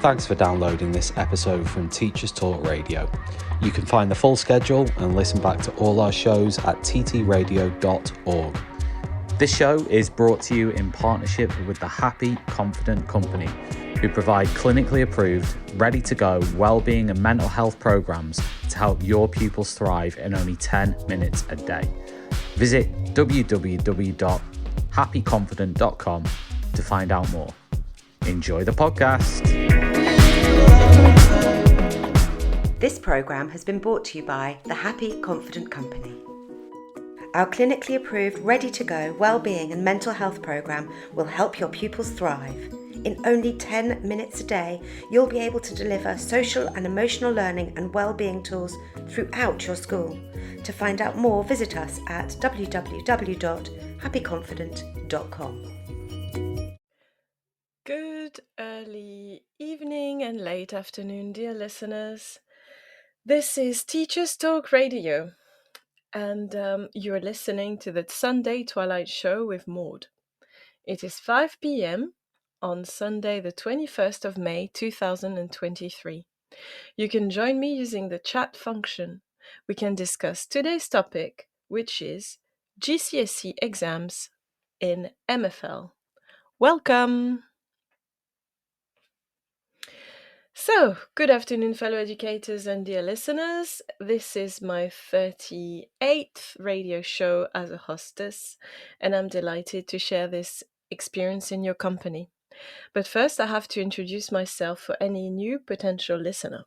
Thanks for downloading this episode from Teachers Talk Radio. You can find the full schedule and listen back to all our shows at ttradio.org. This show is brought to you in partnership with the Happy Confident Company, who provide clinically approved, ready-to-go wellbeing and mental health programs to help your pupils thrive in only 10 minutes a day. Visit www.happyconfident.com to find out more. Enjoy the podcast. This programme has been brought to you by the Happy Confident Company. Our clinically approved, ready-to-go wellbeing and mental health programme will help your pupils thrive. In only 10 minutes a day, you'll be able to deliver social and emotional learning and wellbeing tools throughout your school. To find out more, visit us at www.happyconfident.com. Good early evening and late afternoon, dear listeners. This is Teachers Talk Radio, and you're listening to the Sunday Twilight show with Maud. It is 5 p.m. on Sunday, the 21st of May, 2023. You can join me using the chat function. We can discuss today's topic, which is GCSE exams in MFL. Welcome! So, good afternoon, fellow educators and dear listeners. This is my 38th radio show as a hostess, and I'm delighted to share this experience in your company. But first, I have to introduce myself for any new potential listener.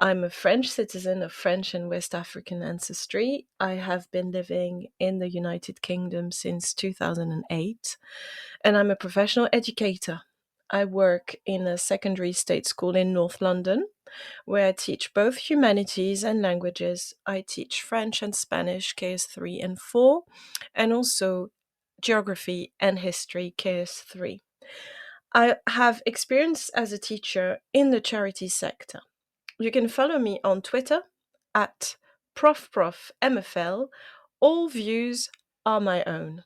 I'm a French citizen of French and West African ancestry. I have been living in the United Kingdom since 2008, and I'm a professional educator. I work in a secondary state school in North London, where I teach both humanities and languages. I teach French and Spanish, KS3 and 4, and also geography and history, KS3. I have experience as a teacher in the charity sector. You can follow me on Twitter at ProfProfMFL. All views are my own.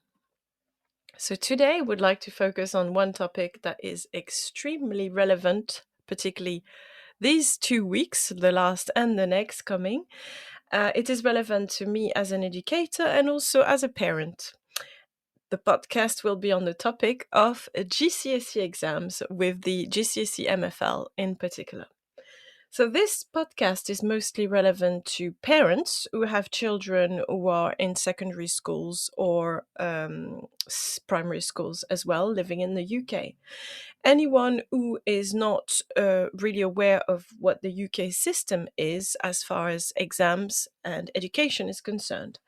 So today I would like to focus on one topic that is extremely relevant, particularly these 2 weeks, the last and the next coming. It is relevant to me as an educator and also as a parent. The podcast will be on the topic of GCSE exams with the GCSE MFL in particular. So this podcast is mostly relevant to parents who have children who are in secondary schools or primary schools as well, living in the UK. Anyone who is not really aware of what the UK system is as far as exams and education is concerned.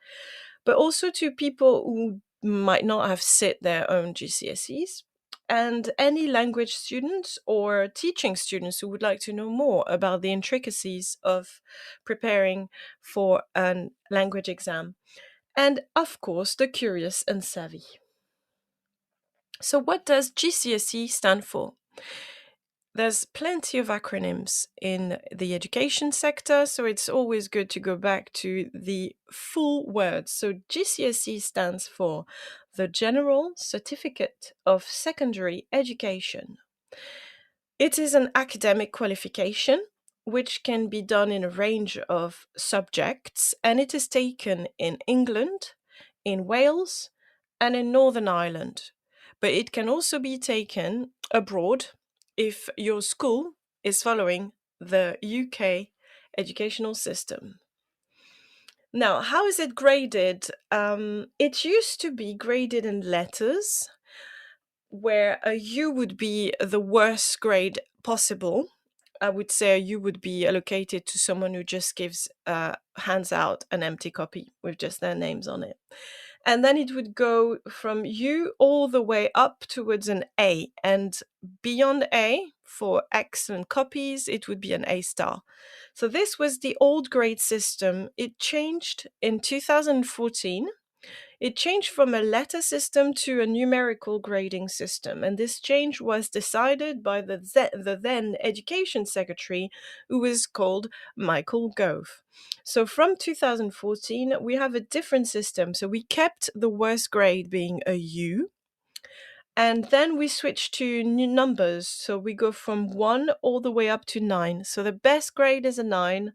But also to people who might not have set their own GCSEs, and any language students or teaching students who would like to know more about the intricacies of preparing for a language exam, and of course the curious and savvy. So what does GCSE stand for? There's plenty of acronyms in the education sector, so it's always good to go back to the full words. So GCSE stands for the General Certificate of Secondary Education. It is an academic qualification which can be done in a range of subjects, and it is taken in England, in Wales, and in Northern Ireland. But it can also be taken abroad if your school is following the UK educational system. Now, how is it graded? It used to be graded in letters, where a U would be the worst grade possible. I would say a U would be allocated to someone who just hands out an empty copy with just their names on it. And then it would go from U all the way up towards an A. And beyond A, for excellent copies, it would be an A star. So this was the old grade system. It changed in 2014. It changed from a letter system to a numerical grading system, and this change was decided by the then Education Secretary, who was called Michael Gove. So from 2014, we have a different system. So we kept the worst grade being a U, And then we switch to new numbers. So we go from 1 all the way up to 9. So the best grade is a 9,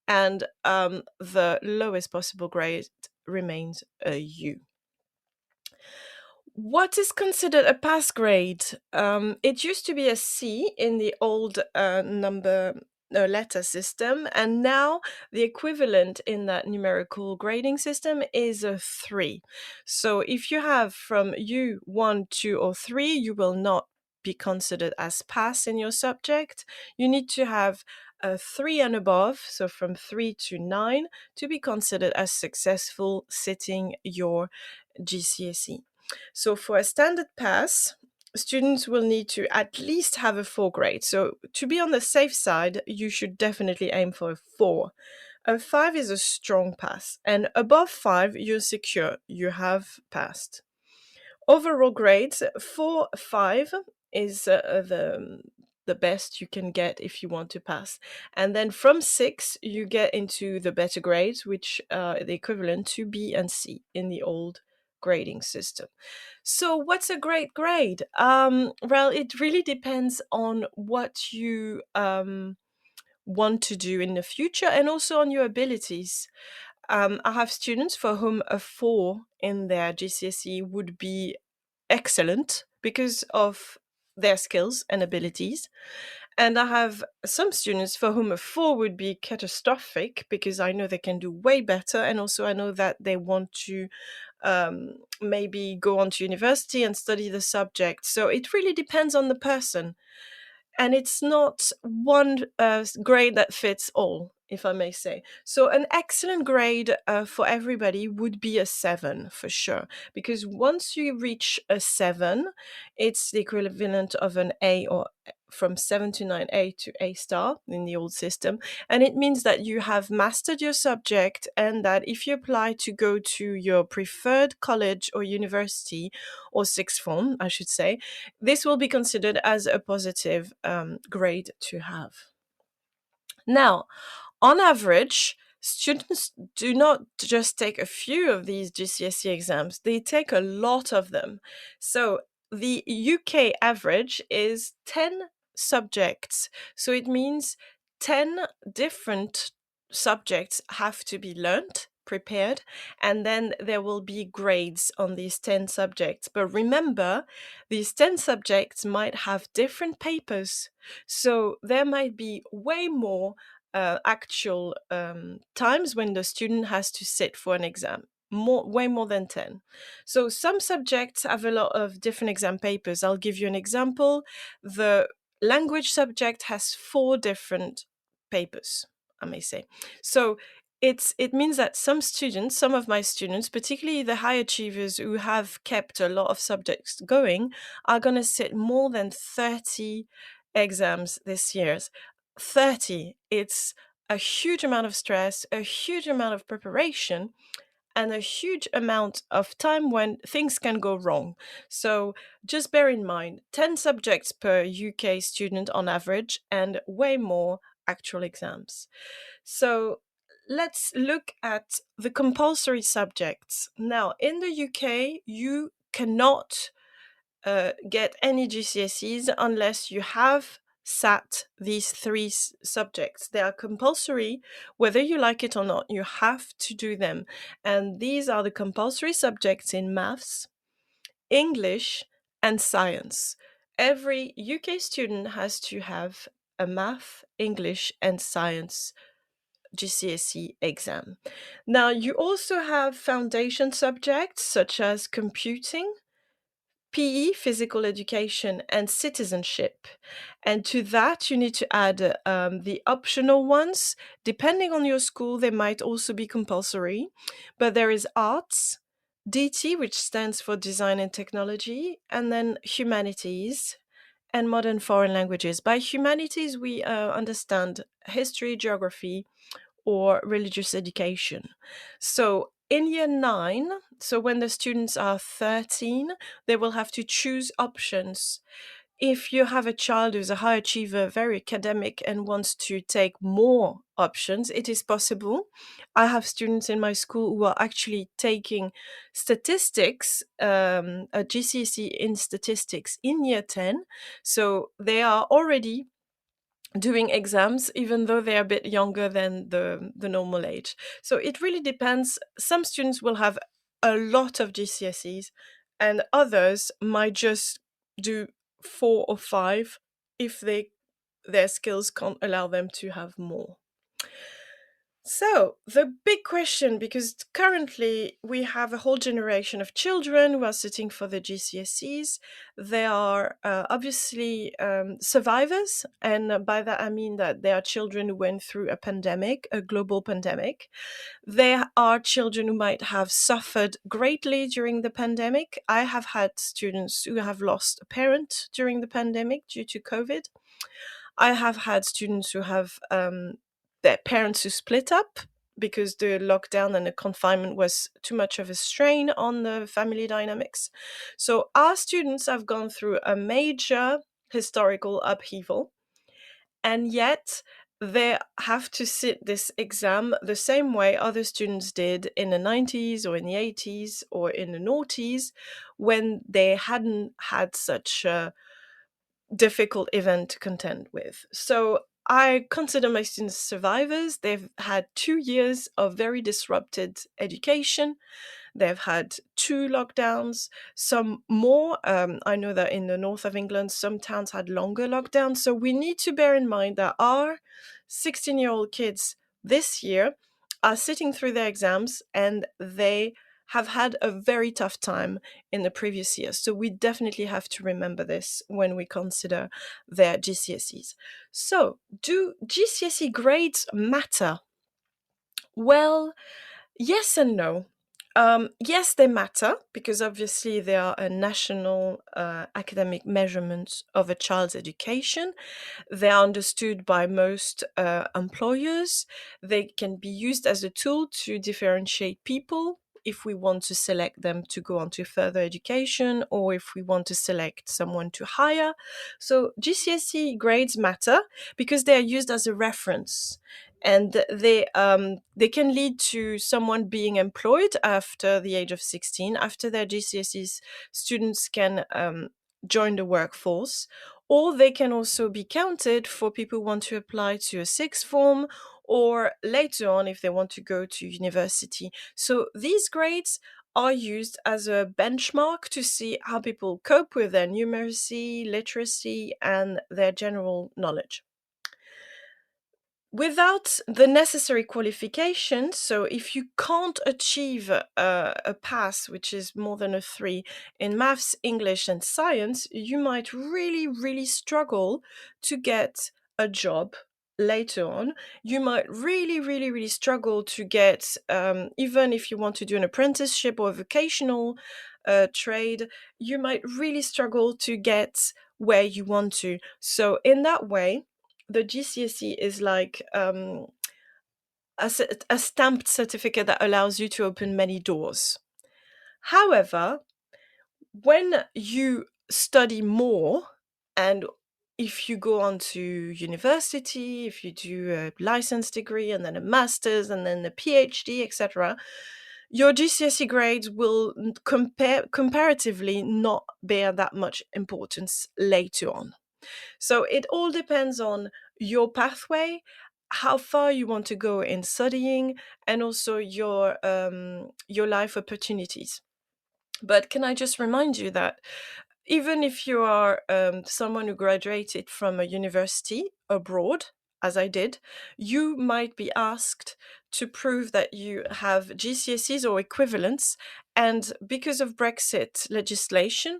and the lowest possible grade remains a U. What is considered a pass grade? It used to be a C in the old letter system, and now the equivalent in that numerical grading system is a 3. So if you have from U 1, 2, or 3, you will not be considered as pass in your subject. You need to have a 3 and above, so from 3 to 9, to be considered as successful sitting your GCSE. So for a standard pass, students will need to at least have a 4 grade. So to be on the safe side, you should definitely aim for a 4. A 5 is a strong pass, and above 5, you're secure, you have passed. Overall grades, 4, 5 is the best you can get if you want to pass. And then from 6, you get into the better grades, which are the equivalent to B and C in the old grading system. So what's a great grade? Well, it really depends on what you want to do in the future, and also on your abilities. I have students for whom a 4 in their GCSE would be excellent because of their skills and abilities. And I have some students for whom a 4 would be catastrophic because I know they can do way better. And also, I know that they want to maybe go on to university and study the subject. So it really depends on the person. And it's not one grade that fits all, if I may say. So an excellent grade for everybody would be a 7 for sure, because once you reach a 7, it's the equivalent of an A, or from 7 to 9, A to A star in the old system. And it means that you have mastered your subject, and that if you apply to go to your preferred college or university, or sixth form, I should say, this will be considered as a positive grade to have. Now, on average, students do not just take a few of these GCSE exams, they take a lot of them. So the UK average is 10 subjects. So it means 10 different subjects have to be learnt, prepared, and then there will be grades on these 10 subjects. But remember, these 10 subjects might have different papers. So there might be way more actual times when the student has to sit for an exam. Way more than 10. So some subjects have a lot of different exam papers. I'll give you an example. The language subject has 4 different papers, I may say. So it means that some of my students, particularly the high achievers who have kept a lot of subjects going, are going to sit more than 30 exams this year. 30. It's a huge amount of stress, a huge amount of preparation, and a huge amount of time when things can go wrong. So just bear in mind 10 subjects per UK student on average, and way more actual exams. So let's look at the compulsory subjects. Now, in the UK, you cannot get any GCSEs unless you have sat these 3 subjects. They are compulsory, whether you like it or not. You have to do them. And these are the compulsory subjects in maths, English, and science. Every UK student has to have a math, English, and science GCSE exam. Now, you also have foundation subjects such as computing, PE, physical education, and citizenship. And to that, you need to add the optional ones. Depending on your school, they might also be compulsory. But there is arts, DT, which stands for design and technology, and then humanities and modern foreign languages. By humanities, we understand history, geography, or religious education. So in year 9, so when the students are 13, they will have to choose options. if you have a child who's a high achiever, very academic, and wants to take more options, it is possible. I have students in my school who are actually taking statistics, a GCSE in statistics in year 10. So they are already doing exams, even though they're a bit younger than the normal age. So it really depends. Some students will have a lot of GCSEs, and others might just do 4 or 5 if their skills can't allow them to have more. So, the big question, because currently we have a whole generation of children who are sitting for the GCSEs. They are obviously survivors, and by that I mean that they are children who went through a pandemic, a global pandemic. They are children who might have suffered greatly during the pandemic. I have had students who have lost a parent during the pandemic due to COVID. I have had students who have their parents who split up because the lockdown and the confinement was too much of a strain on the family dynamics. So our students have gone through a major historical upheaval, and yet they have to sit this exam the same way other students did in the 90s or in the 80s or in the noughties, when they hadn't had such a difficult event to contend with. So I consider my students survivors. They've had 2 years of very disrupted education. They've had 2 lockdowns, some more. I know that in the north of England, some towns had longer lockdowns. So we need to bear in mind that our 16-year-old kids this year are sitting through their exams, and they have had a very tough time in the previous years. So we definitely have to remember this when we consider their GCSEs. So, do GCSE grades matter? Well, yes and no. Yes, they matter because obviously they are a national academic measurement of a child's education. They are understood by most employers. They can be used as a tool to differentiate people if we want to select them to go on to further education, or if we want to select someone to hire. So GCSE grades matter because they are used as a reference, and they can lead to someone being employed after the age of 16. After their GCSEs, students can join the workforce, or they can also be counted for people who want to apply to a sixth form, or later on if they want to go to university. So these grades are used as a benchmark to see how people cope with their numeracy, literacy, and their general knowledge. Without the necessary qualifications, so if you can't achieve a pass, which is more than a 3 in maths, English, and science, you might really, really struggle to get a job later on. You might really, really, really struggle to get, even if you want to do an apprenticeship or a vocational trade, you might really struggle to get where you want to. So, in that way, the GCSE is like a stamped certificate that allows you to open many doors. However, when you study more, and if you go on to university, if you do a license degree and then a master's and then a PhD, etc., your GCSE grades will comparatively not bear that much importance later on. So it all depends on your pathway, how far you want to go in studying, and also your life opportunities. But can I just remind you that even if you are someone who graduated from a university abroad, as I did, you might be asked to prove that you have GCSEs or equivalents. And because of Brexit legislation,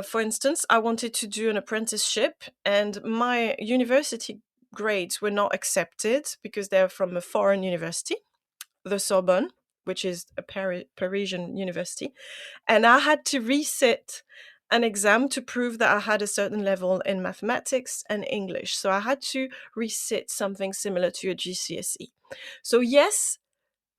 for instance, I wanted to do an apprenticeship, and my university grades were not accepted because they're from a foreign university, the Sorbonne, which is a Parisian university. And I had to resit an exam to prove that I had a certain level in mathematics and English. So I had to resit something similar to a GCSE. So, yes,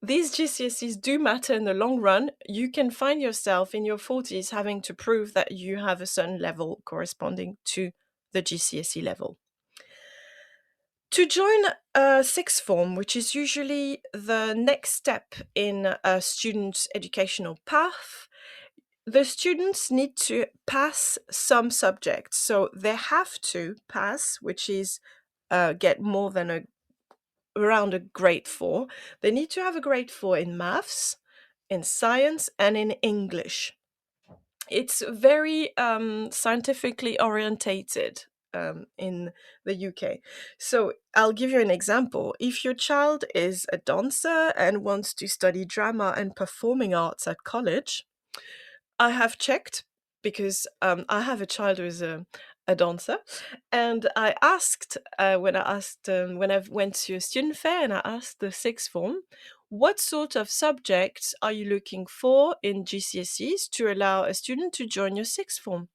these GCSEs do matter in the long run. You can find yourself in your 40s having to prove that you have a certain level corresponding to the GCSE level. To join a sixth form, which is usually the next step in a student's educational path, the students need to pass some subjects. So they have to pass, which is get more than around a grade 4. They need to have a grade 4 in maths, in science, and in English. It's very scientifically orientated in the UK. So I'll give you an example. If your child is a dancer and wants to study drama and performing arts at college, I have checked because I have a child who is a dancer, and I asked when I went to a student fair, and I asked the sixth form, what sort of subjects are you looking for in GCSEs to allow a student to join your sixth form?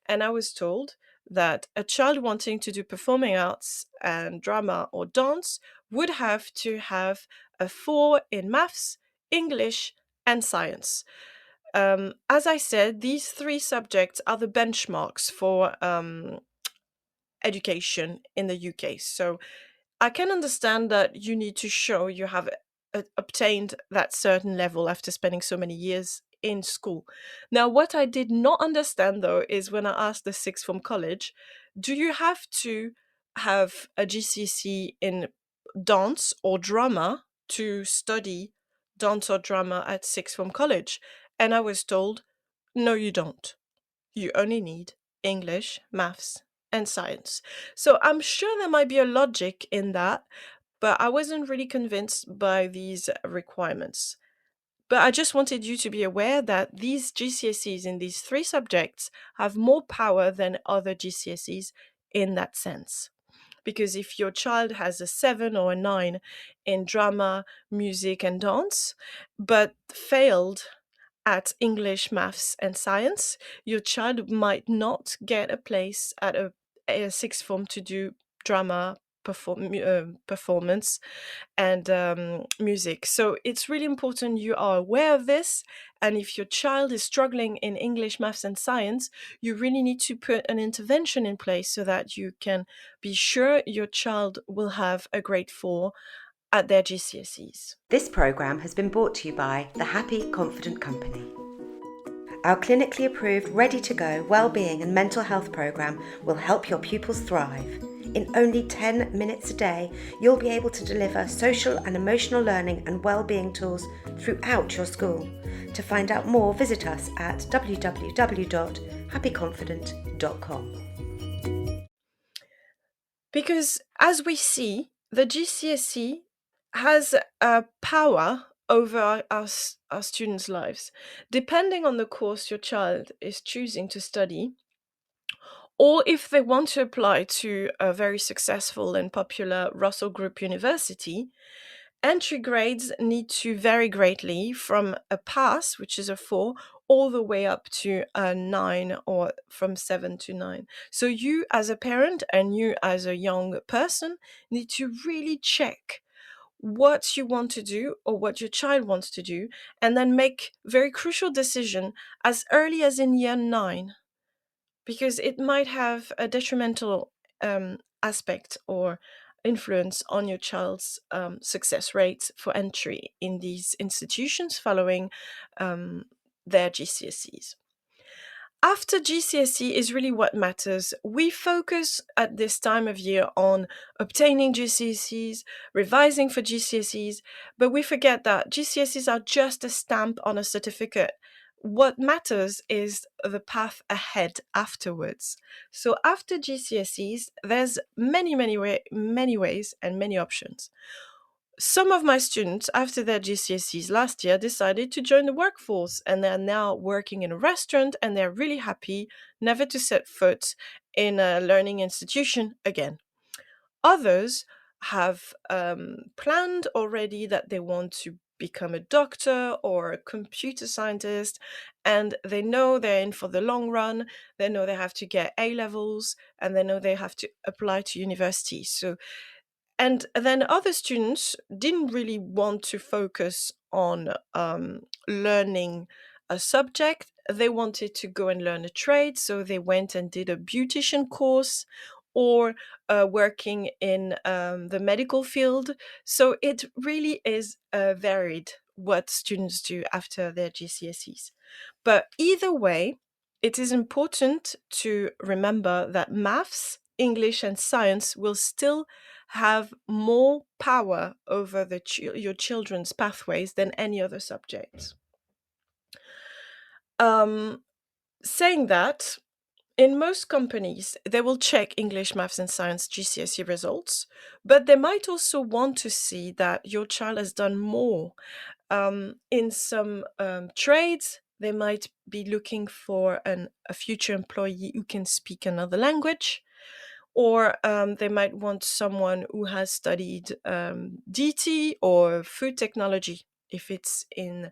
And I was told that a child wanting to do performing arts and drama or dance would have to have a 4 in maths, English, and science. As I said, these 3 subjects are the benchmarks for education in the UK. So I can understand that you need to show you have obtained that certain level after spending so many years in school. Now, what I did not understand though is when I asked the sixth form college, do you have to have a GCSE in dance or drama to study dance or drama at sixth form college? And I was told, no, you don't. You only need English, maths, and science. So I'm sure there might be a logic in that, but I wasn't really convinced by these requirements. But I just wanted you to be aware that these GCSEs in these 3 subjects have more power than other GCSEs in that sense. Because if your child has a 7 or a 9 in drama, music, and dance, but failed at English, maths, and science, your child might not get a place at a sixth form to do drama, performance, and music. So it's really important you are aware of this. And if your child is struggling in English, maths, and science, you really need to put an intervention in place so that you can be sure your child will have a grade 4 at their GCSEs. This programme has been brought to you by the Happy Confident Company. Our clinically approved, ready-to-go wellbeing and mental health programme will help your pupils thrive. In only 10 minutes a day, you'll be able to deliver social and emotional learning and wellbeing tools throughout your school. To find out more, visit us at www.happyconfident.com. Because as we see, the GCSE has a power over our students' lives. Depending on the course your child is choosing to study, or if they want to apply to a very successful and popular Russell Group university, entry grades need to vary greatly from a pass, which is a 4, all the way up to a 9 or from 7 to 9. So you as a parent and you as a young person need to really check what you want to do or what your child wants to do, and then make very crucial decision as early as in year 9, because it might have a detrimental aspect or influence on your child's success rates for entry in these institutions following their GCSEs. After GCSE is really what matters. We focus at this time of year on obtaining GCSEs, revising for GCSEs, but we forget that GCSEs are just a stamp on a certificate. What matters is the path ahead afterwards. So after GCSEs, there's many ways and many options. Some of my students, after their GCSEs last year, decided to join the workforce, and they're now working in a restaurant, and they're really happy never to set foot in a learning institution again. Others have planned already that they want to become a doctor or a computer scientist, and they know they're in for the long run. They know they have to get A levels, and they know they have to apply to university. So And then other students didn't really want to focus on learning a subject. They wanted to go and learn a trade, so they went and did a beautician course or working in the medical field. So it really is varied what students do after their GCSEs. But either way, it is important to remember that maths, English, and science will still have more power over your children's pathways than any other subjects. Um, Saying that, in most companies, they will check English, maths, and science GCSE results, but they might also want to see that your child has done more. In some trades, they might be looking for a future employee who can speak another language, or they might want someone who has studied DT or food technology if it's in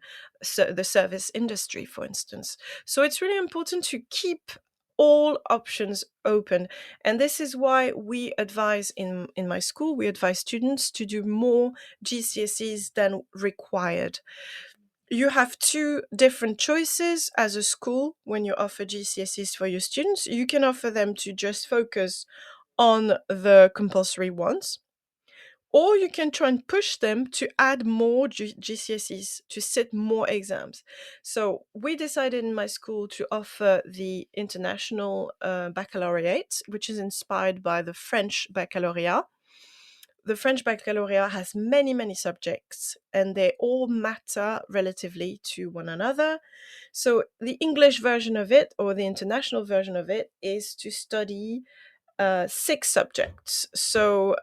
the service industry, for instance. So it's really important to keep all options open. And this is why we advise in my school, we advise students to do more GCSEs than required. You have two different choices as a school when you offer GCSEs for your students. You can offer them to just focus on the compulsory ones, or you can try and push them to add more GCSEs, to sit more exams. So we decided in my school to offer the international baccalaureate, which is inspired by the French baccalaureate. The French baccalaureate has many, many subjects, and they all matter relatively to one another. So the English version of it, or the international version of it, is to study 6 subjects. So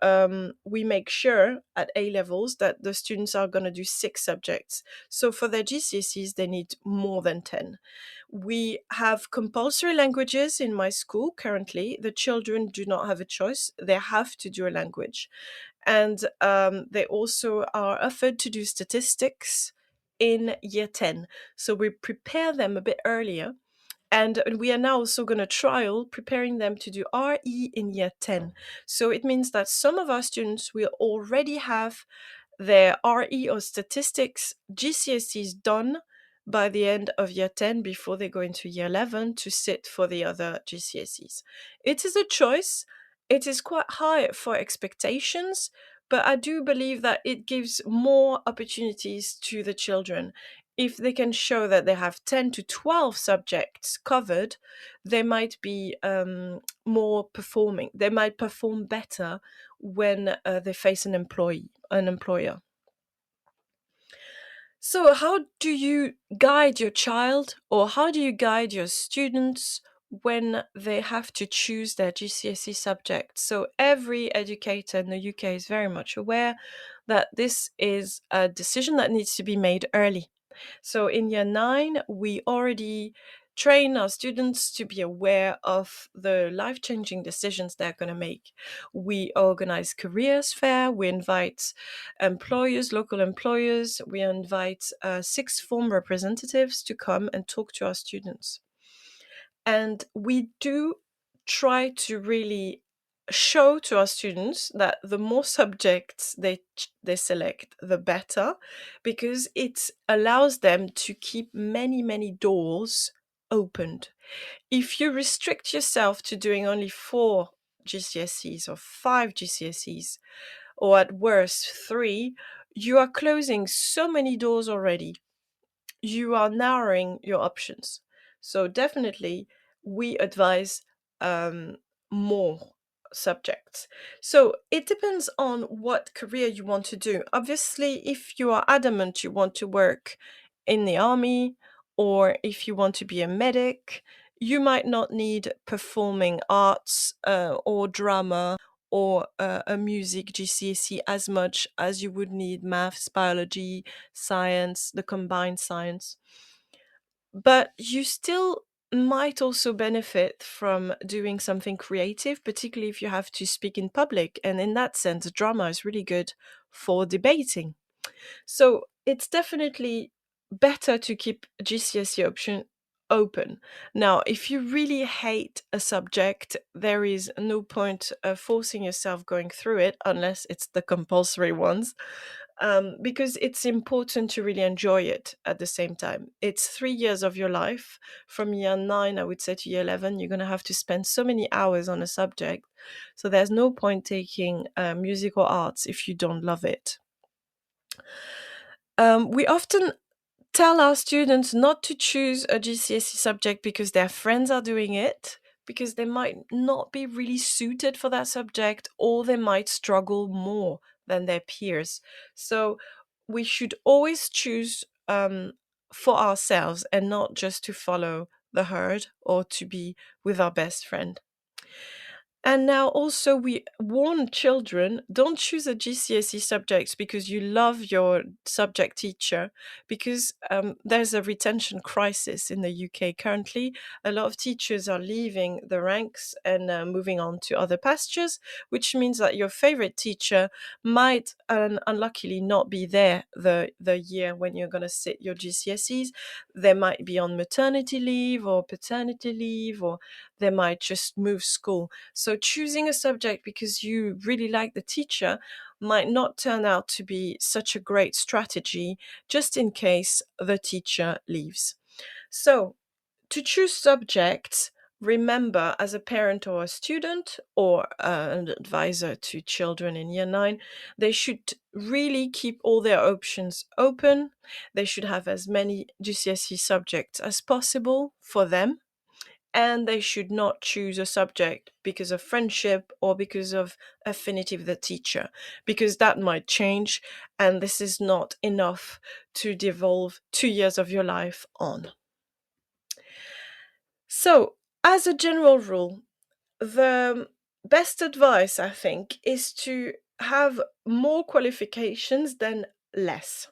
we make sure at A levels that the students are going to do 6 subjects. So for their GCSEs, they need more than 10. We have compulsory languages in my school currently. The children do not have a choice, they have to do a language. And they also are offered to do statistics in year 10. So we prepare them a bit earlier. And we are now also going to trial preparing them to do RE in year 10. So it means that some of our students will already have their RE or statistics GCSEs done by the end of year 10 before they go into year 11 to sit for the other GCSEs. It is a choice. It is quite high for expectations, but I do believe that it gives more opportunities to the children. If they can show that they have 10 to 12 subjects covered, they might be more performing. They might perform better when they face an employer. So, how do you guide your child, or how do you guide your students when they have to choose their GCSE subject? So, every educator in the UK is very much aware that this is a decision that needs to be made early. So in year 9, we already train our students to be aware of the life-changing decisions they're going to make. We organize careers fair, we invite employers, local employers, we invite sixth form representatives to come and talk to our students. And we do try to really show to our students that the more subjects they select, the better, because it allows them to keep many, many doors opened. If you restrict yourself to doing only 4 GCSEs or 5 GCSEs, or at worst 3, you are closing so many doors already. You are narrowing your options. So definitely, we advise um, more subjects. So it depends on what career you want to do. Obviously, if you are adamant you want to work in the army, or if you want to be a medic, you might not need performing arts or drama or a music GCSE as much as you would need maths, biology, science, the combined science. But you still might also benefit from doing something creative, particularly if you have to speak in public. And in that sense, drama is really good for debating. So it's definitely better to keep GCSE open. Now, if you really hate a subject, there is no point forcing yourself going through it unless it's the compulsory ones, because it's important to really enjoy it at the same time. It's 3 years of your life. From year 9, I would say, to year 11, you're going to have to spend so many hours on a subject. So there's no point taking music or arts if you don't love it. We often tell our students not to choose a GCSE subject because their friends are doing it, because they might not be really suited for that subject, or they might struggle more than their peers. So we should always choose for ourselves and not just to follow the herd or to be with our best friend. And now also we warn children, don't choose a GCSE subject because you love your subject teacher, because there's a retention crisis in the UK currently. A lot of teachers are leaving the ranks and moving on to other pastures, which means that your favorite teacher might unluckily not be there the year when you're going to sit your GCSEs. They might be on maternity leave or paternity leave, or they might just move school. So choosing a subject because you really like the teacher might not turn out to be such a great strategy, just in case the teacher leaves. So to choose subjects, remember, as a parent or a student or an advisor to children in year 9, they should really keep all their options open. They should have as many GCSE subjects as possible for them, and they should not choose a subject because of friendship or because of affinity with the teacher, because that might change, and this is not enough to devolve 2 years of your life on. So, as a general rule, the best advice, I think, is to have more qualifications than less.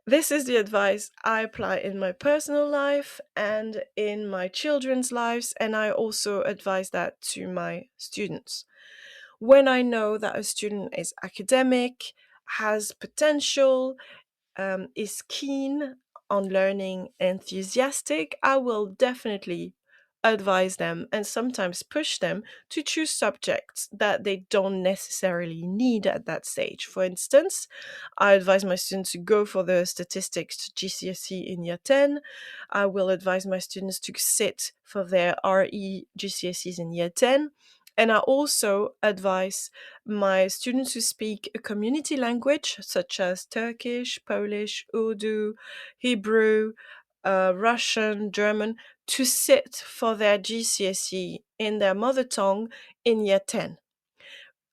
This is the advice I apply in my personal life and in my children's lives, and I also advise that to my students. When I know that a student is academic, has potential, is keen on learning, enthusiastic, I will definitely advise them and sometimes push them to choose subjects that they don't necessarily need at that stage. For instance, I advise my students to go for the statistics GCSE in year 10. I will advise my students to sit for their RE GCSEs in year 10. And I also advise my students who speak a community language such as Turkish, Polish, Urdu, Hebrew, Russian, German, to sit for their GCSE in their mother tongue in year 10.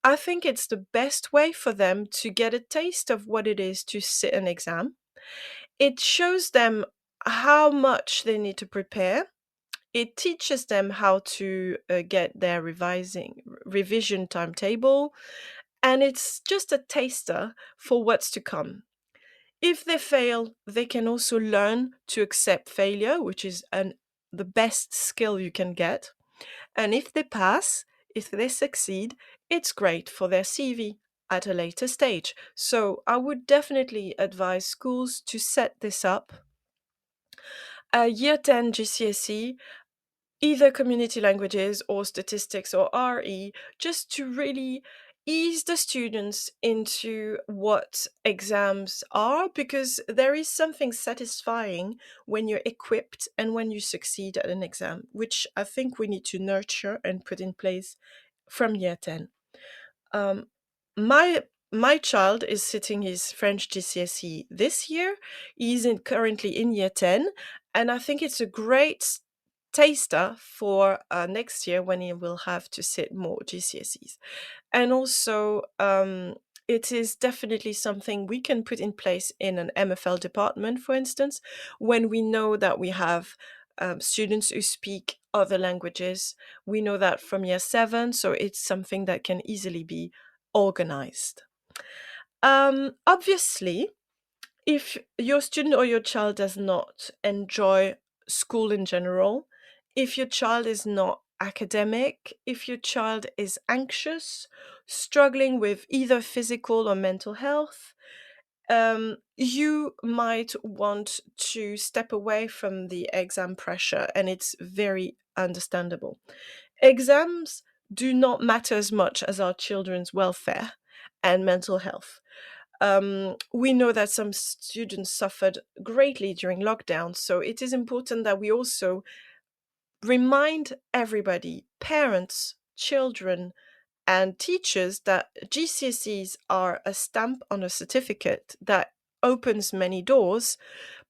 I think it's the best way for them to get a taste of what it is to sit an exam. It shows them how much they need to prepare. It teaches them how to get their revision timetable, and it's just a taster for what's to come. If they fail, they can also learn to accept failure, which is the best skill you can get. And if they pass, if they succeed, it's great for their CV at a later stage. So I would definitely advise schools to set this up. Year 10 GCSE, either community languages or statistics or RE, just to really ease the students into what exams are, because there is something satisfying when you're equipped and when you succeed at an exam, which I think we need to nurture and put in place from year 10. Um, my my child is sitting his French GCSE this year. He's currently in year 10, and I think it's a great taster for next year when he will have to sit more GCSEs. And also, it is definitely something we can put in place in an MFL department, for instance, when we know that we have students who speak other languages. We know that from year 7, so it's something that can easily be organized. Obviously, if your student or your child does not enjoy school in general, if your child is not academic, if your child is anxious, struggling with either physical or mental health, you might want to step away from the exam pressure, and it's very understandable. Exams do not matter as much as our children's welfare and mental health. We know that some students suffered greatly during lockdown, so it is important that we also remind everybody, parents, children, and teachers, that GCSEs are a stamp on a certificate that opens many doors,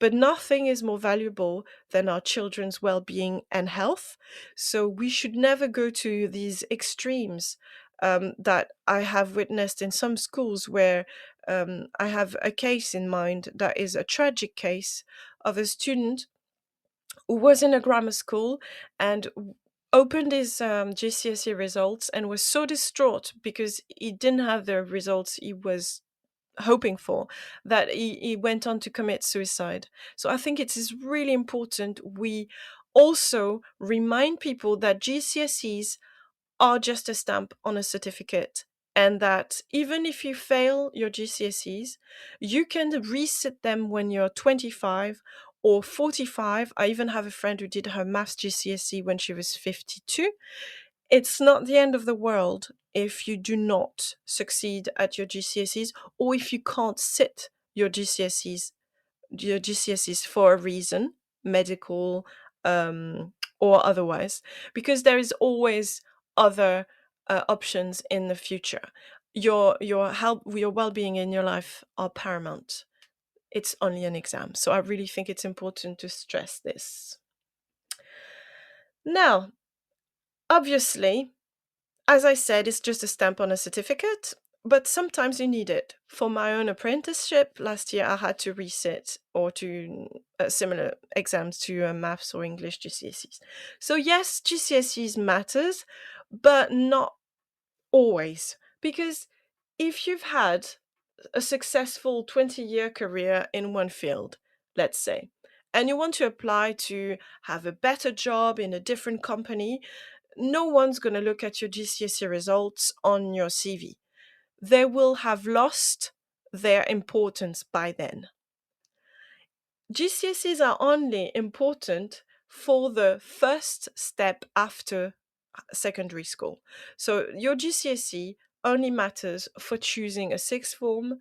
but nothing is more valuable than our children's well-being and health. So we should never go to these extremes that I have witnessed in some schools, where I have a case in mind that is a tragic case of a student who was in a grammar school and opened his GCSE results and was so distraught because he didn't have the results he was hoping for, that he went on to commit suicide. So I think it is really important we also remind people that GCSEs are just a stamp on a certificate, and that even if you fail your GCSEs, you can resit them when you're 25 or 45. I even have a friend who did her maths GCSE when she was 52. It's not the end of the world if you do not succeed at your GCSEs, or if you can't sit your GCSEs for a reason, medical, or otherwise, because there is always other options in the future. Your health, your well-being in your life are paramount. It's only an exam, so I really think it's important to stress this. Now, obviously, as I said, it's just a stamp on a certificate, but sometimes you need it. For my own apprenticeship last year, I had to resit or to similar exams to maths or English GCSEs. So yes, GCSEs matters, but not always. Because if you've had a successful 20-year career in one field, let's say, and you want to apply to have a better job in a different company, no one's going to look at your GCSE results on your CV. They will have lost their importance by then. GCSEs are only important for the first step after secondary school. So your GCSE only matters for choosing a sixth form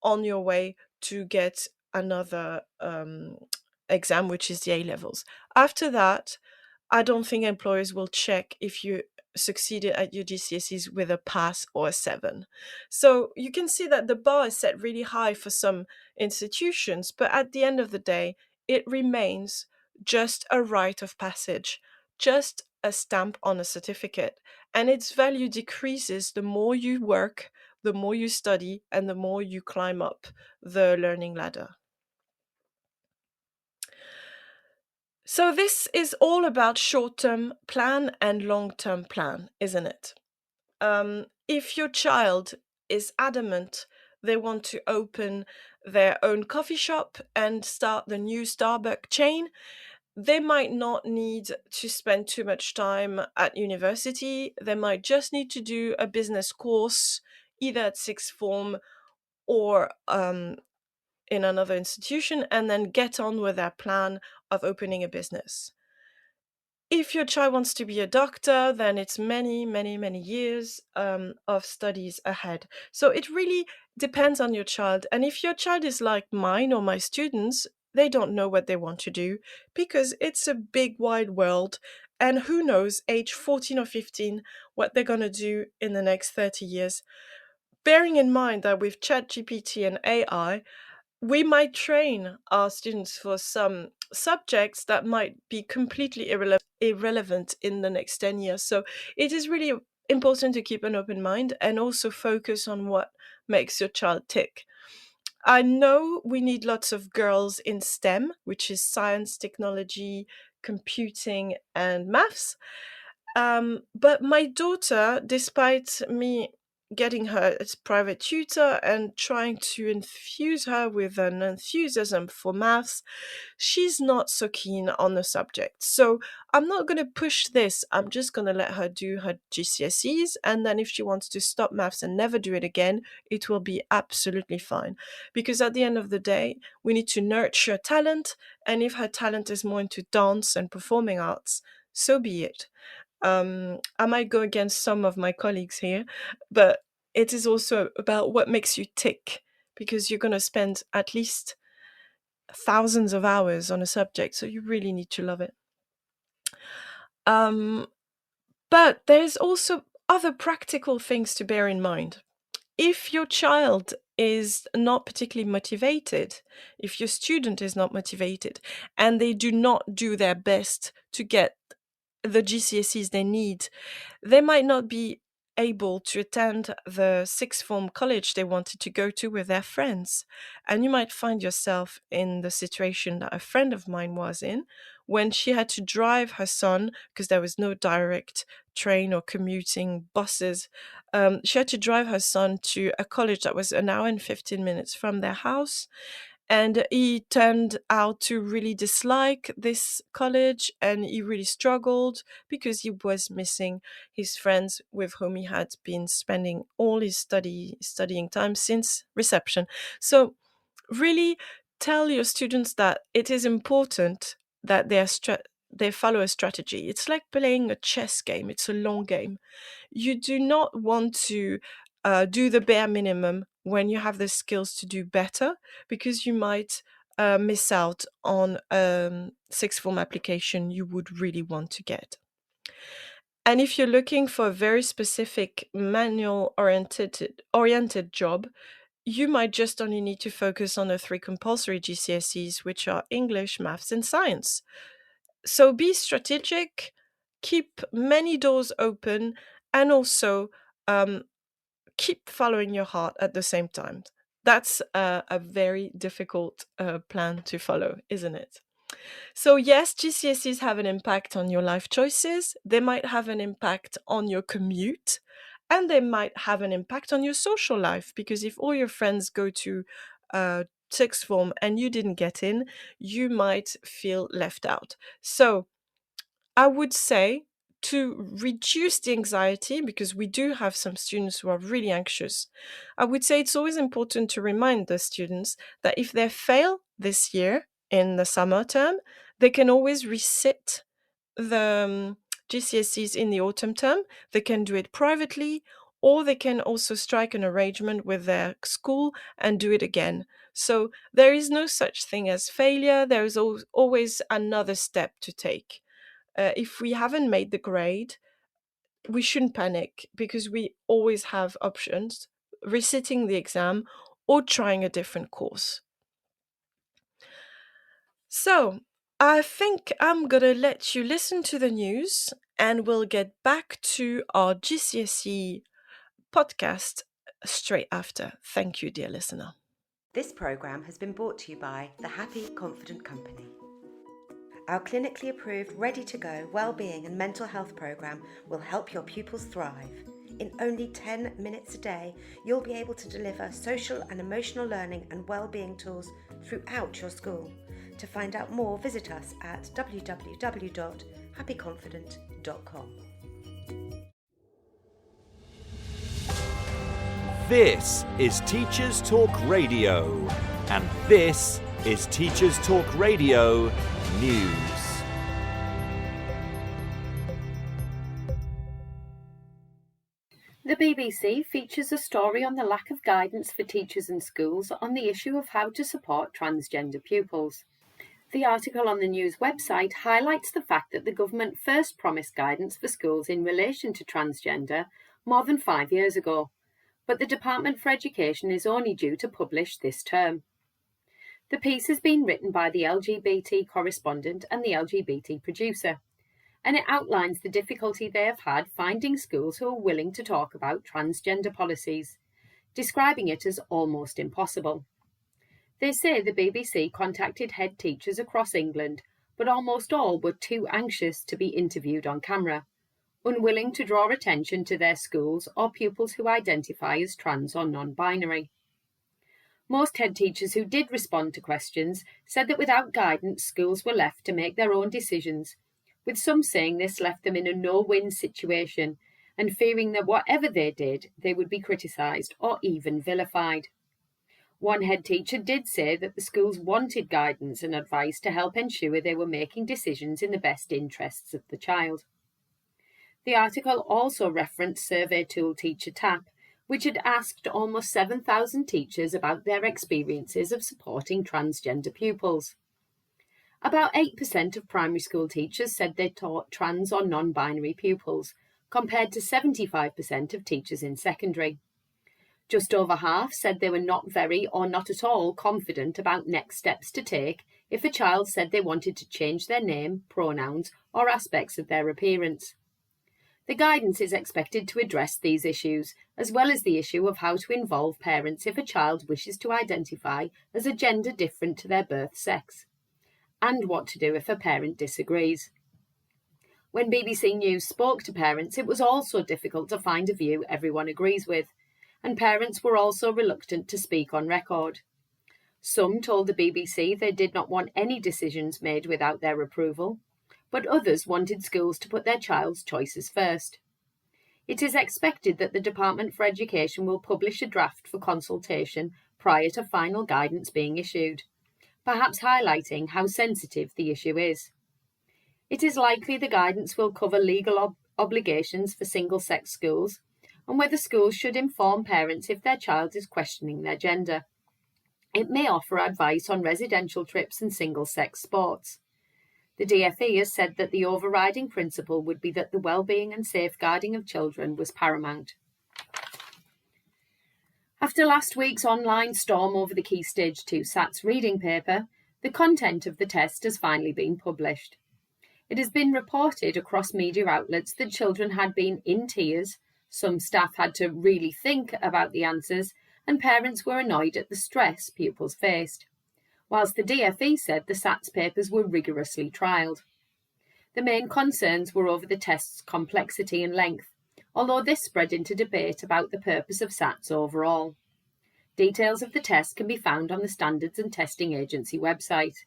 on your way to get another exam, which is the A levels. After that, I don't think employers will check if you succeeded at your GCSEs with a pass or a 7. So you can see that the bar is set really high for some institutions, but at the end of the day, it remains just a rite of passage, just a stamp on a certificate, and its value decreases the more you work, the more you study, and the more you climb up the learning ladder. So this is all about short-term plan and long-term plan, isn't it? If your child is adamant they want to open their own coffee shop and start the new Starbucks chain, they might not need to spend too much time at university. They might just need to do a business course, either at sixth form or in another institution, and then get on with their plan of opening a business. If your child wants to be a doctor, then it's many, many, many years of studies ahead. So it really depends on your child. And if your child is like mine or my students, they don't know what they want to do because it's a big, wide world. And who knows, age 14 or 15, what they're going to do in the next 30 years. Bearing in mind that with ChatGPT and AI, we might train our students for some subjects that might be completely irrelevant in the next 10 years. So it is really important to keep an open mind and also focus on what makes your child tick. I know we need lots of girls in STEM, which is science, technology, computing, and maths. But my daughter, despite me getting her as private tutor and trying to infuse her with an enthusiasm for maths, she's not so keen on the subject. So I'm not going to push this. I'm just going to let her do her GCSEs. And then if she wants to stop maths and never do it again, it will be absolutely fine. Because at the end of the day, we need to nurture talent. And if her talent is more into dance and performing arts, so be it. I might go against some of my colleagues here, but it is also about what makes you tick, because you're going to spend at least thousands of hours on a subject, so you really need to love it. But there's also other practical things to bear in mind. If your child is not particularly motivated, if your student is not motivated, and they do not do their best to get the GCSEs they need, they might not be able to attend the sixth form college they wanted to go to with their friends. And you might find yourself in the situation that a friend of mine was in when she had to drive her son, because there was no direct train or commuting buses. She had to drive her son to a college that was an hour and 15 minutes from their house. And he turned out to really dislike this college, and he really struggled because he was missing his friends with whom he had been spending all his studying time since reception. So really tell your students that it is important that they follow a strategy. It's like playing a chess game. It's a long game. You do not want to do the bare minimum when you have the skills to do better, because you might miss out on sixth form application you would really want to get. And if you're looking for a very specific manual oriented job, you might just only need to focus on the 3 compulsory GCSEs, which are English, maths, and science. So be strategic, keep many doors open, and also keep following your heart at the same time. That's a very difficult plan to follow, isn't it? So yes, GCSEs have an impact on your life choices. They might have an impact on your commute, and they might have an impact on your social life, because if all your friends go to sixth form and you didn't get in, you might feel left out. So I would say, to reduce the anxiety, because we do have some students who are really anxious, I would say it's always important to remind the students that if they fail this year in the summer term, they can always resit the GCSEs in the autumn term. They can do it privately, or they can also strike an arrangement with their school and do it again. So there is no such thing as failure. There is always another step to take. If we haven't made the grade, we shouldn't panic, because we always have options: resitting the exam or trying a different course. So I think I'm gonna let you listen to the news, and we'll get back to our GCSE podcast straight after. Thank you, dear listener. This programme has been brought to you by the Happy Confident Company. Our clinically approved, ready-to-go wellbeing and mental health programme will help your pupils thrive. In only 10 minutes a day, you'll be able to deliver social and emotional learning and wellbeing tools throughout your school. To find out more, visit us at www.happyconfident.com. This is Teachers Talk Radio, and this is Teachers Talk Radio News. The BBC features a story on the lack of guidance for teachers and schools on the issue of how to support transgender pupils. The article on the news website highlights the fact that the government first promised guidance for schools in relation to transgender more than 5 years ago, but the Department for Education is only due to publish this term. The piece has been written by the LGBT correspondent and the LGBT producer, and it outlines the difficulty they have had finding schools who are willing to talk about transgender policies, describing it as almost impossible. They say the BBC contacted head teachers across England, but almost all were too anxious to be interviewed on camera. unwilling to draw attention to their schools or pupils who identify as trans or non-binary. Most head teachers who did respond to questions said that without guidance, schools were left to make their own decisions, with some saying this left them in a no-win situation and fearing that whatever they did, they would be criticised or even vilified. One head teacher did say that the schools wanted guidance and advice to help ensure they were making decisions in the best interests of the child. The article also referenced survey tool Teacher Tap, which had asked almost 7,000 teachers about their experiences of supporting transgender pupils. About 8% of primary school teachers said they taught trans or non-binary pupils, compared to 75% of teachers in secondary. Just over half said they were not very or not at all confident about next steps to take if a child said they wanted to change their name, pronouns, or aspects of their appearance. The guidance is expected to address these issues, as well as the issue of how to involve parents if a child wishes to identify as a gender different to their birth sex, and what to do if a parent disagrees. When BBC News spoke to parents, it was also difficult to find a view everyone agrees with, and parents were also reluctant to speak on record. Some told the BBC they did not want any decisions made without their approval, but others wanted schools to put their child's choices first. It is expected that the Department for Education will publish a draft for consultation prior to final guidance being issued, perhaps highlighting how sensitive the issue is. It is likely the guidance will cover legal obligations for single-sex schools and whether schools should inform parents if their child is questioning their gender. It may offer advice on residential trips and single-sex sports. The DfE has said that the overriding principle would be that the well-being and safeguarding of children was paramount. After last week's online storm over the Key Stage 2 SATS reading paper, the content of the test has finally been published. It has been reported across media outlets that children had been in tears, some staff had to really think about the answers, and parents were annoyed at the stress pupils faced, whilst the DfE said the SATS papers were rigorously trialled. The main concerns were over the test's complexity and length, although this spread into debate about the purpose of SATS overall. Details of the test can be found on the Standards and Testing Agency website.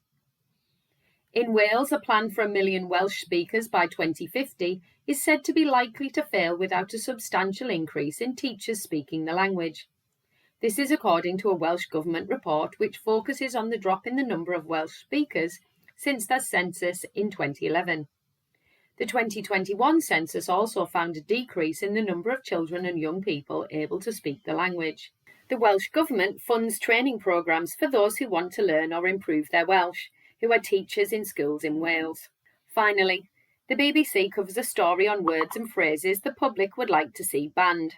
In Wales, a plan for 1 million Welsh speakers by 2050 is said to be likely to fail without a substantial increase in teachers speaking the language. This is according to a Welsh Government report which focuses on the drop in the number of Welsh speakers since the census in 2011. The 2021 census also found a decrease in the number of children and young people able to speak the language. The Welsh Government funds training programmes for those who want to learn or improve their Welsh, who are teachers in schools in Wales. Finally, the BBC covers a story on words and phrases the public would like to see banned.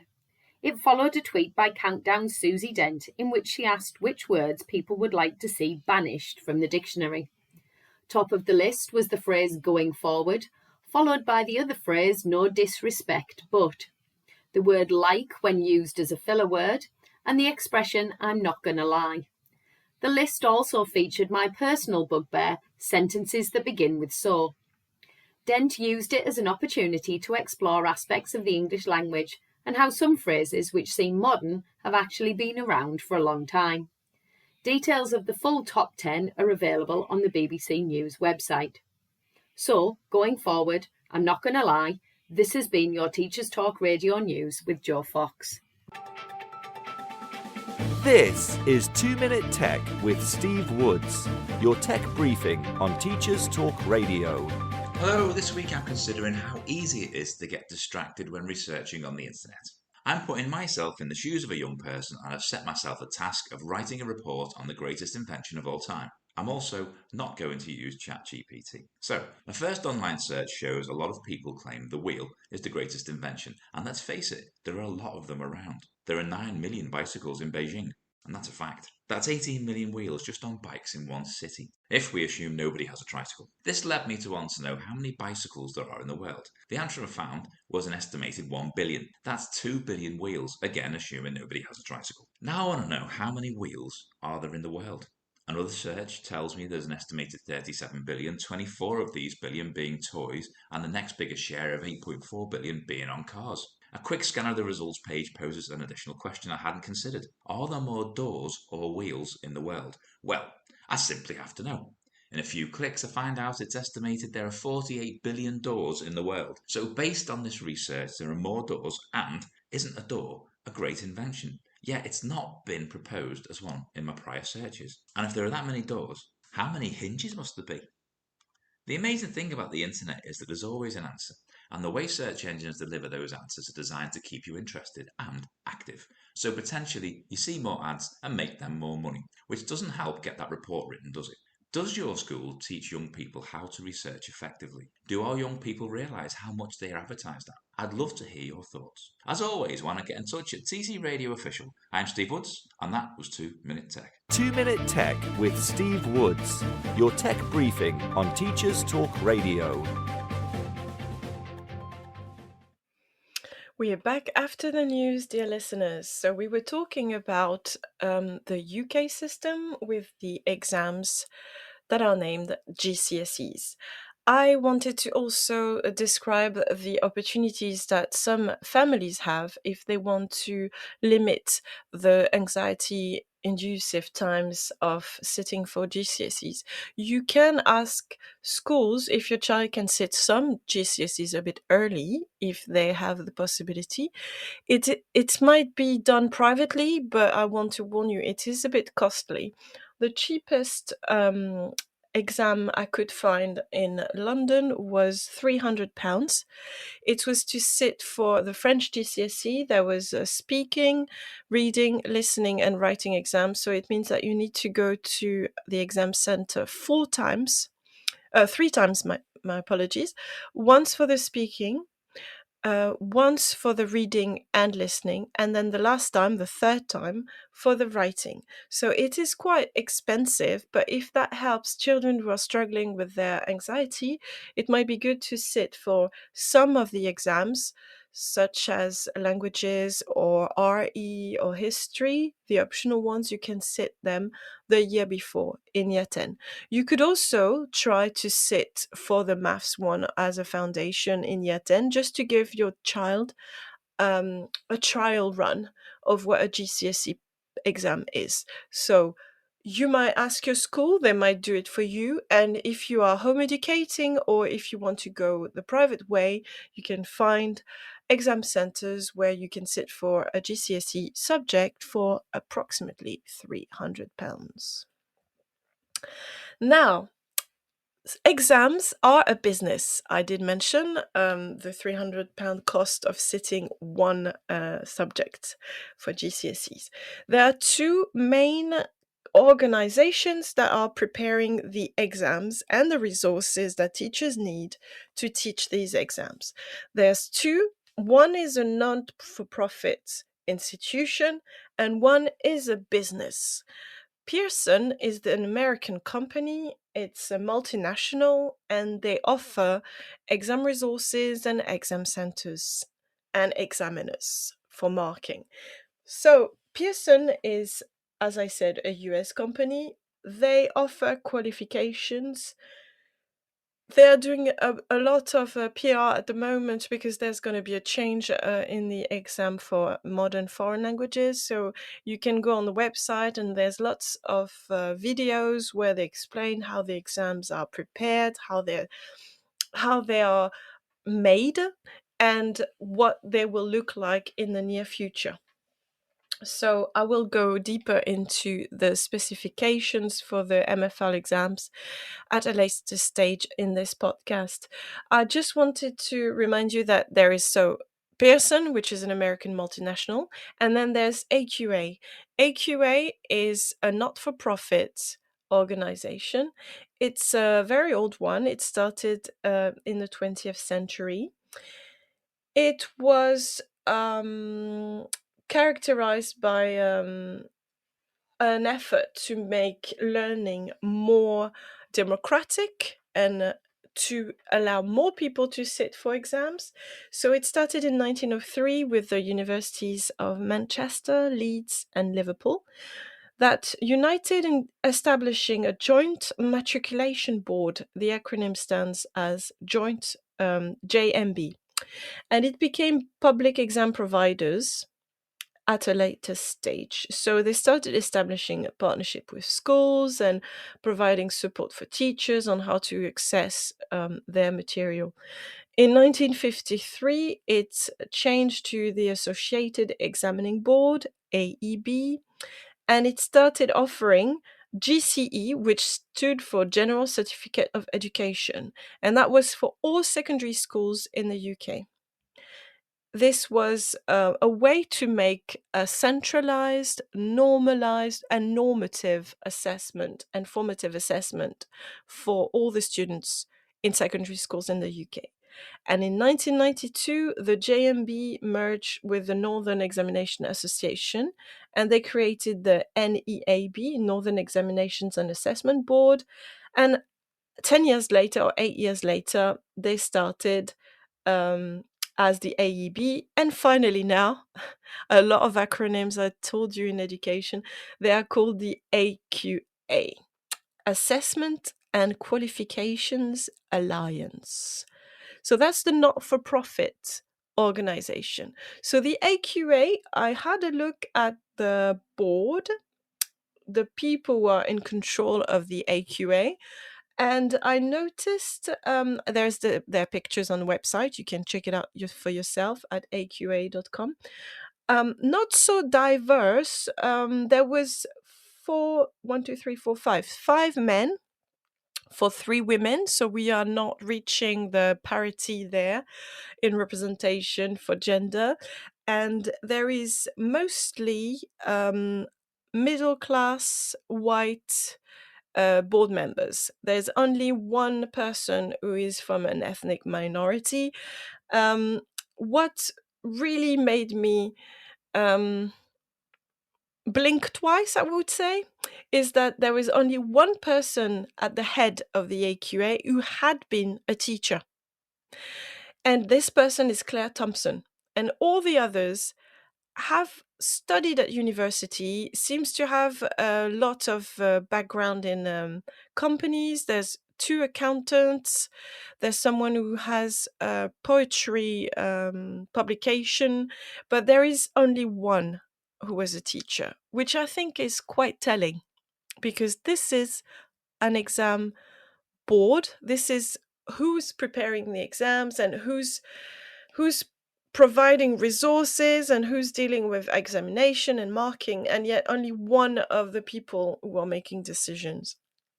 It followed a tweet by Countdown's Susie Dent in which she asked which words people would like to see banished from the dictionary. Top of the list was the phrase going forward, followed by the other phrase no disrespect but, the word like when used as a filler word, and the expression I'm not gonna lie. The list also featured my personal bugbear, sentences that begin with so. Dent used it as an opportunity to explore aspects of the English language and how some phrases which seem modern have actually been around for a long time. Details of the full top 10 are available on the BBC News website. So, going forward, I'm not going to lie, this has been your Teachers Talk Radio News with Joe Fox. This is 2 Minute Tech with Steve Woods, your tech briefing on Teachers Talk Radio. Hello, this week I'm considering how easy it is to get distracted when researching on the internet. I'm putting myself in the shoes of a young person and I've set myself a task of writing a report on the greatest invention of all time. I'm also not going to use ChatGPT. So, my first online search shows a lot of people claim the wheel is the greatest invention, and let's face it, there are a lot of them around. There are 9 million bicycles in Beijing, and that's a fact. That's 18 million wheels just on bikes in one city, if we assume nobody has a tricycle. This led me to want to know how many bicycles there are in the world. The answer I found was an estimated 1 billion. That's 2 billion wheels, again assuming nobody has a tricycle. Now I want to know how many wheels are there in the world. Another search tells me there's an estimated 37 billion, 24 of these billion being toys, and the next biggest share of 8.4 billion being on cars. A quick scan of the results page poses an additional question I hadn't considered. Are there more doors or wheels in the world? Well, I simply have to know. In a few clicks, I find out it's estimated there are 48 billion doors in the world. So, based on this research, there are more doors, and isn't a door a great invention? Yet it's not been proposed as one in my prior searches. And if there are that many doors, how many hinges must there be? The amazing thing about the internet is that there's always an answer, and the way search engines deliver those answers are designed to keep you interested and active. So potentially you see more ads and make them more money, which doesn't help get that report written, does it? Does your school teach young people how to research effectively? Do our young people realise how much they are advertised at? I'd love to hear your thoughts. As always, why not get in touch at TT Radio Official. I'm Steve Woods, and that was 2 Minute Tech. 2 Minute Tech with Steve Woods, your tech briefing on Teachers Talk Radio. We are back after the news, dear listeners. So we were talking about the UK system with the exams that are named GCSEs. I wanted to also describe the opportunities that some families have if they want to limit the anxiety inducive times of sitting for GCSEs. You can ask schools if your child can sit some GCSEs a bit early if they have the possibility. It might be done privately, but I want to warn you, it is a bit costly. The cheapest exam I could find in London was £300. It was to sit for the French GCSE. There was a speaking, reading, listening, and writing exam. So it means that you need to go to the exam center 3 times, my apologies. Once for the speaking, once for the reading and listening, and then the last time, the third time, for the writing. So it is quite expensive, but if that helps children who are struggling with their anxiety, it might be good to sit for some of the exams, such as languages or RE or history. The optional ones, you can sit them the year before in year 10. You could also try to sit for the maths one as a foundation in year 10, just to give your child a trial run of what a GCSE exam is. So you might ask your school, they might do it for you. And if you are home educating or if you want to go the private way, you can find exam centers where you can sit for a GCSE subject for approximately £300. Now, exams are a business. I did mention the £300 cost of sitting one subject for GCSEs. There are 2 main organizations that are preparing the exams and the resources that teachers need to teach these exams. There's 2. One is a non-for-profit institution and one is a business. Pearson is an American company. It's a multinational and they offer exam resources and exam centers and examiners for marking. So Pearson is, as I said, a US company. They offer qualifications. They are doing a lot of PR at the moment because there's going to be a change in the exam for modern foreign languages. So you can go on the website and there's lots of videos where they explain how the exams are prepared, how they are made, and what they will look like in the near future. So I will go deeper into the specifications for the MFL exams at a later stage in this podcast. I just wanted to remind you that there is Pearson, which is an American multinational, and then there's AQA. AQA is a not-for-profit organization. It's a very old one. It started in the 20th century. It was characterized by an effort to make learning more democratic and to allow more people to sit for exams. So it started in 1903 with the universities of Manchester, Leeds, and Liverpool. that united in establishing a joint matriculation board. The acronym stands as Joint JMB, and it became public exam providers at a later stage. So they started establishing a partnership with schools and providing support for teachers on how to access their material. In 1953, it changed to the Associated Examining Board, AEB, and it started offering GCE, which stood for General Certificate of Education, and that was for all secondary schools in the UK. This was a way to make a centralized, normalized, and normative assessment and formative assessment for all the students in secondary schools in the UK. And in 1992, the JMB merged with the Northern Examination Association, and they created the NEAB, Northern Examinations and Assessment Board. And 10 years later, or 8 years later, they started as the AEB. And finally now, a lot of acronyms I told you in education, they are called the AQA, Assessment and Qualifications Alliance. So that's the not-for-profit organization. So the AQA, I had a look at the board, the people who are in control of the AQA, and I noticed there are pictures on the website. You can check it out for yourself at aqa.com. Not so diverse. There was five men for 3 women. So we are not reaching the parity there in representation for gender. And there is mostly middle class white board members. There's only one person who is from an ethnic minority. What really made me blink twice, I would say, is that there was only one person at the head of the AQA who had been a teacher. And this person is Claire Thompson. And all the others have studied at university, seems to have a lot of background in companies. There's 2 accountants. There's someone who has a poetry publication, but there is only one who was a teacher, which I think is quite telling, because this is an exam board. This is who's preparing the exams and who's providing resources and who's dealing with examination and marking, and yet only one of the people who are making decisions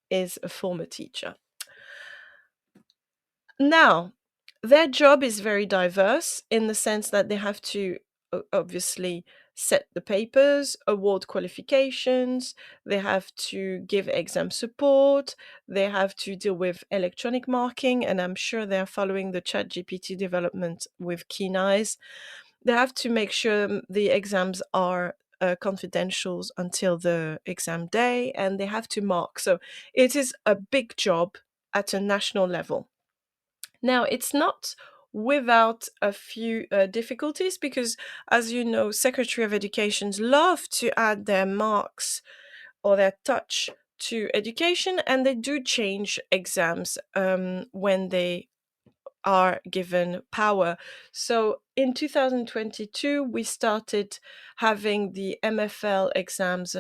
is a former teacher. Now, their job is very diverse in the sense that they have to obviously set the papers, award qualifications, they have to give exam support, they have to deal with electronic marking, and I'm sure they're following the ChatGPT development with keen eyes. They have to make sure the exams are confidential until the exam day, and they have to mark. So it is a big job at a national level. Now, it's not without a few difficulties, because, as you know, Secretary of Educations love to add their marks or their touch to education, and they do change exams when they are given power. So in 2022, we started having the MFL exams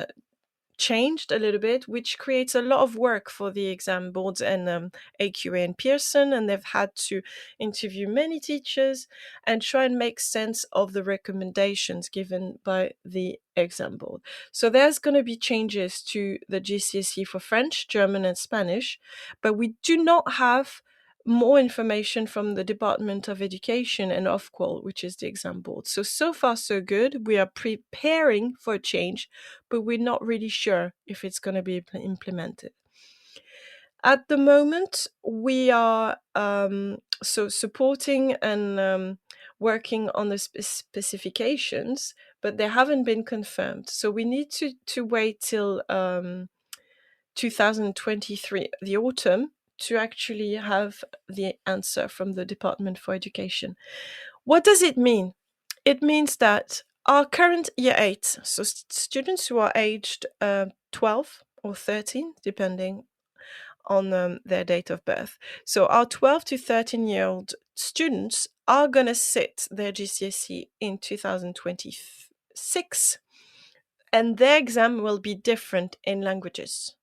changed a little bit, which creates a lot of work for the exam boards and AQA and Pearson, and they've had to interview many teachers and try and make sense of the recommendations given by the exam board. So there's going to be changes to the GCSE for French, German, and Spanish, but we do not have more information from the Department of Education and Ofqual, which is the exam board. So far so good. We are preparing for a change, but we're not really sure if it's going to be implemented. At the moment, we are supporting and working on the specifications, but they haven't been confirmed. So we need to wait till 2023, the autumn, to actually have the answer from the Department for Education. What does it mean? It means that Our current year 8, so students who are aged 12 or 13, depending on their date of birth. So our 12 to 13-year-old students are going to sit their GCSE in 2026, and their exam will be different in languages.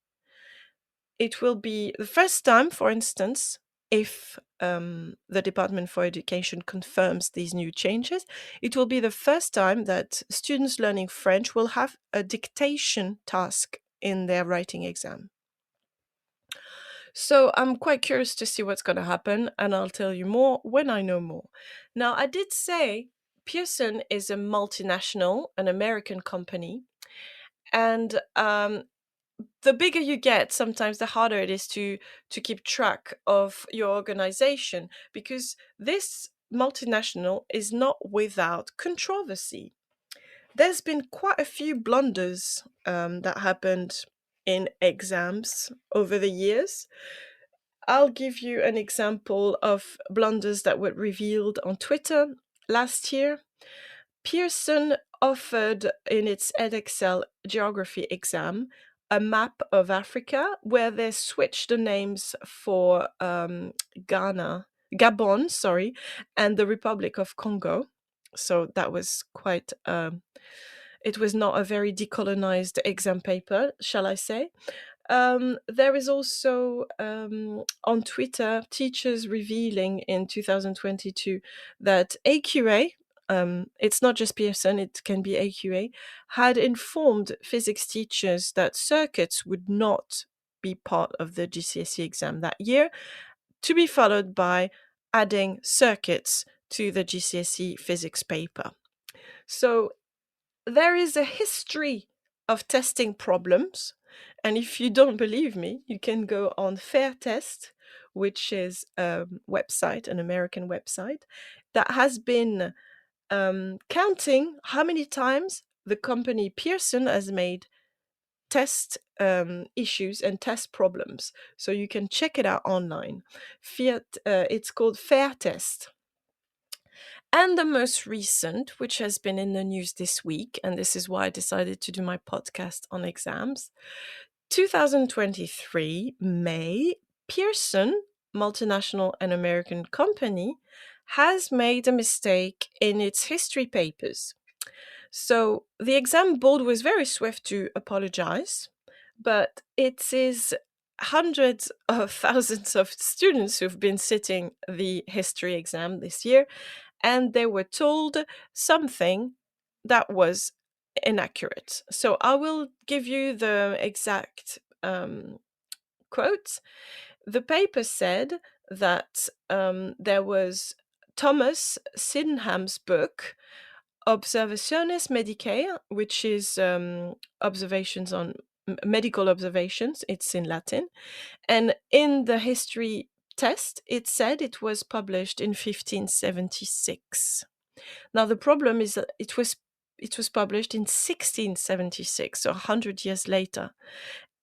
It will be the first time, for instance, if the Department for Education confirms these new changes, it will be the first time that students learning French will have a dictation task in their writing exam. So I'm quite curious to see what's going to happen, and I'll tell you more when I know more. Now, I did say Pearson is a multinational, an American company, and the bigger you get, sometimes the harder it is to keep track of your organization, because this multinational is not without controversy. There's been quite a few blunders that happened in exams over the years. I'll give you an example of blunders that were revealed on Twitter last year. Pearson offered in its Edexcel geography exam a map of Africa where they switched the names for Gabon, sorry, and the Republic of Congo. So that was quite, it was not a very decolonized exam paper, shall I say. There is also on Twitter teachers revealing in 2022 that AQA, it's not just Pearson, it can be AQA, had informed physics teachers that circuits would not be part of the GCSE exam that year, to be followed by adding circuits to the GCSE physics paper. So there is a history of testing problems. And if you don't believe me, you can go on Fair Test, which is a website, an American website, that has been counting how many times the company Pearson has made test issues and test problems. So you can check it out online. It's called Fair Test. And the most recent, which has been in the news this week, and this is why I decided to do my podcast on exams, 2023, May, Pearson, multinational and American company, has made a mistake in its history papers. So the exam board was very swift to apologize, but it is hundreds of thousands of students who've been sitting the history exam this year, and they were told something that was inaccurate. So I will give you the exact quote. The paper said that there was Thomas Sydenham's book, Observationes Medicae, which is observations on medical observations. It's in Latin. And in the history test, it said it was published in 1576. Now, the problem is that it was published in 1676, so 100 years later.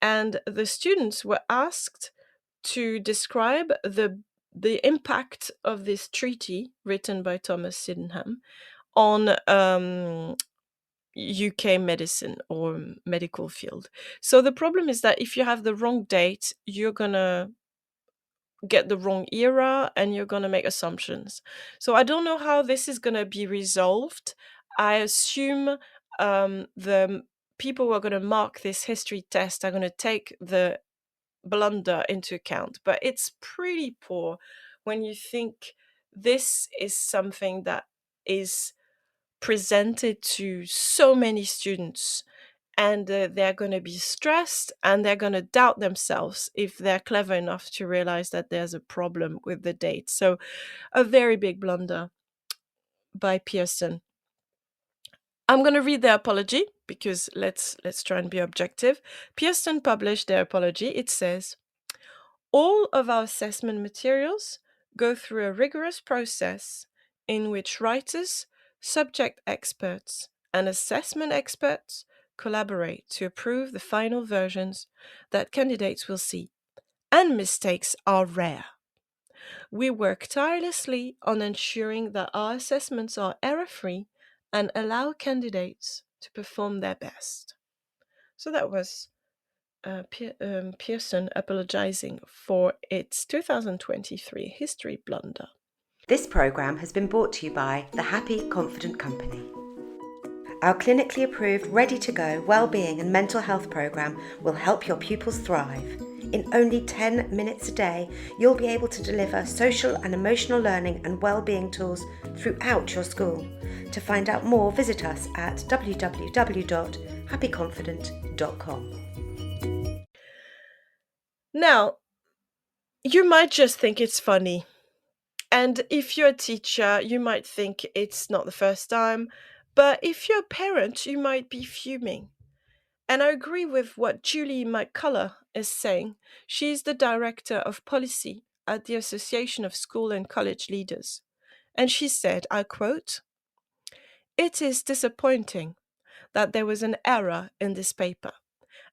And the students were asked to describe the impact of this treaty written by Thomas Sydenham on UK medicine or medical field. So the problem is that if you have the wrong date, you're going to get the wrong era and you're going to make assumptions. So I don't know how this is going to be resolved. I assume the people who are going to mark this history test are going to take the blunder into account, but it's pretty poor when you think this is something that is presented to so many students, and they're going to be stressed and they're going to doubt themselves if they're clever enough to realize that there's a problem with the date. So a very big blunder by Pearson. I'm going to read their apology because let's try and be objective. Pearson published their apology. It says, all of our assessment materials go through a rigorous process in which writers, subject experts, and assessment experts collaborate to approve the final versions that candidates will see, and mistakes are rare. We work tirelessly on ensuring that our assessments are error-free and allow candidates to perform their best. So that was Pearson apologizing for its 2023 history blunder. This programme has been brought to you by the Happy Confident Company. Our clinically approved, ready-to-go wellbeing and mental health programme will help your pupils thrive. In only 10 minutes a day, you'll be able to deliver social and emotional learning and wellbeing tools throughout your school. To find out more, visit us at www.happyconfident.com. Now, you might just think it's funny. And if you're a teacher, you might think it's not the first time. But if you're a parent, you might be fuming. And I agree with what Julie McCullough is saying. She's the director of policy at the Association of School and College Leaders. And she said, I quote, "It is disappointing that there was an error in this paper,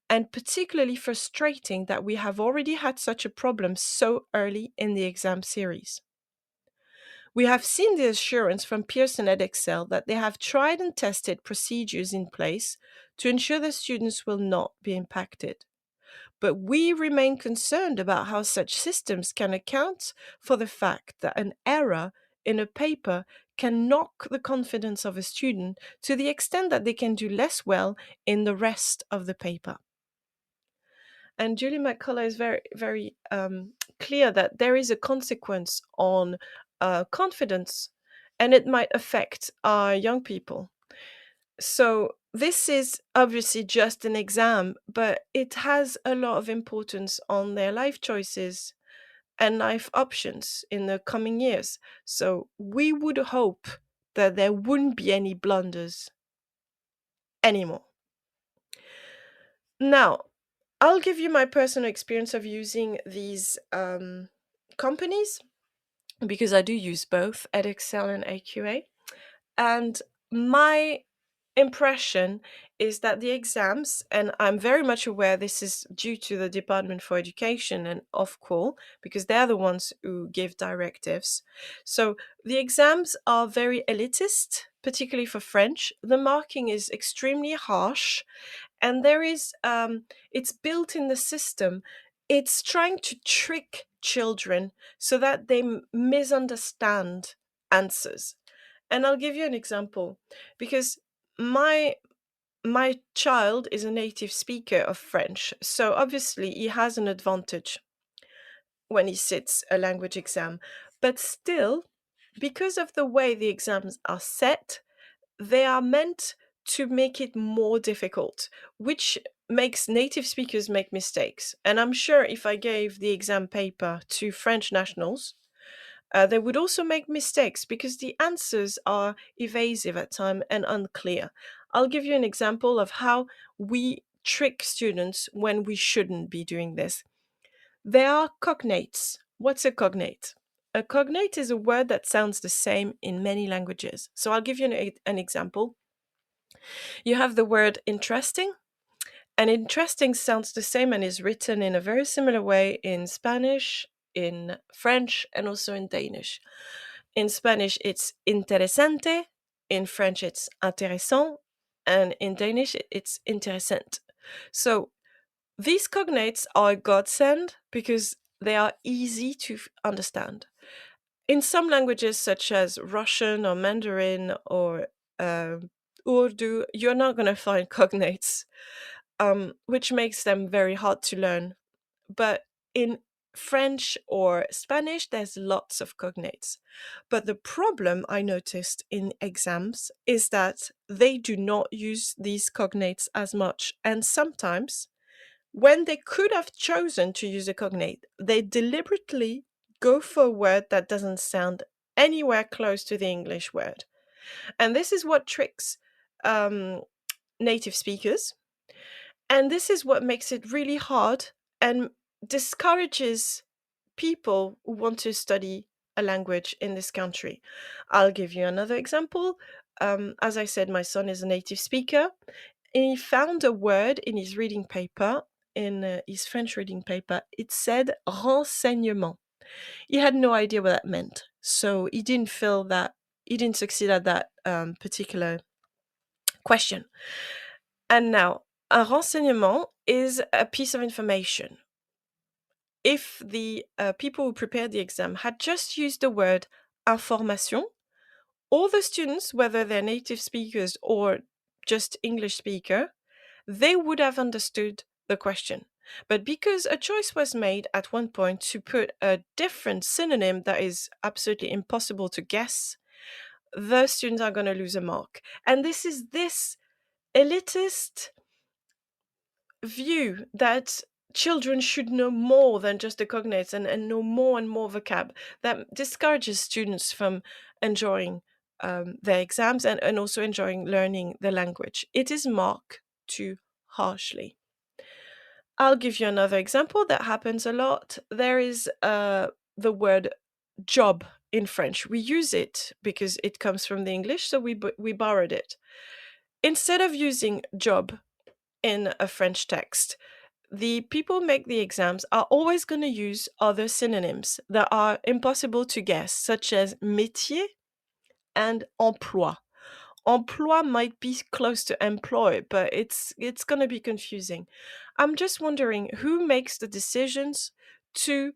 and particularly frustrating that we have already had such a problem so early in the exam series. We have seen the assurance from Pearson Edexcel that they have tried and tested procedures in place to ensure that students will not be impacted. But we remain concerned about how such systems can account for the fact that an error in a paper can knock the confidence of a student to the extent that they can do less well in the rest of the paper." And Julie McCullough is very, very clear that there is a consequence on confidence, and it might affect our young people. So this is obviously just an exam, but it has a lot of importance on their life choices and life options in the coming years. So we would hope that there wouldn't be any blunders anymore. Now, I'll give you my personal experience of using these companies, because I do use both Edexcel and AQA. And my impression is that the exams, and I'm very much aware this is due to the Department for Education and Ofqual, because they're the ones who give directives. So the exams are very elitist, particularly for French. The marking is extremely harsh, and there is it's built in the system. It's trying to trick children so that they misunderstand answers. And I'll give you an example, because my child is a native speaker of French, so obviously he has an advantage when he sits a language exam. But still, because of the way the exams are set, they are meant to make it more difficult, which makes native speakers make mistakes. And I'm sure if I gave the exam paper to French nationals, they would also make mistakes because the answers are evasive at times and unclear. I'll give you an example of how we trick students when we shouldn't be doing this. There are cognates. What's a cognate? A cognate is a word that sounds the same in many languages. So I'll give you an example. You have the word interesting, and interesting sounds the same and is written in a very similar way in Spanish, in French, and also in Danish. In Spanish, it's interesante. In French, it's intéressant. And in Danish, it's interessant. So these cognates are a godsend because they are easy to understand. In some languages, such as Russian or Mandarin or Urdu, you're not going to find cognates, which makes them very hard to learn. But in French or Spanish, there's lots of cognates. But the problem I noticed in exams is that they do not use these cognates as much. And sometimes, when they could have chosen to use a cognate, they deliberately go for a word that doesn't sound anywhere close to the English word. And this is what tricks native speakers. And this is what makes it really hard and discourages people who want to study a language in this country. I'll give you another example. As I said, my son is a native speaker. He found a word in his reading paper, in his French reading paper. It said renseignement. He had no idea what that meant. So he didn't succeed at that particular Question. And now, un renseignement is a piece of information. If the people who prepared the exam had just used the word information, all the students, whether they're native speakers or just English speaker, they would have understood the question. But because a choice was made at one point to put a different synonym that is absolutely impossible to guess, the students are going to lose a mark. And this is this elitist view that children should know more than just the cognates and know more and more vocab that discourages students from enjoying their exams and also enjoying learning the language. It is marked too harshly. I'll give you another example that happens a lot. There is the word job in French. We use it because it comes from the English, so we borrowed it. Instead of using job in a French text, the people who make the exams are always going to use other synonyms that are impossible to guess, such as métier and emploi. Emploi might be close to employ, but it's going to be confusing. I'm just wondering who makes the decisions to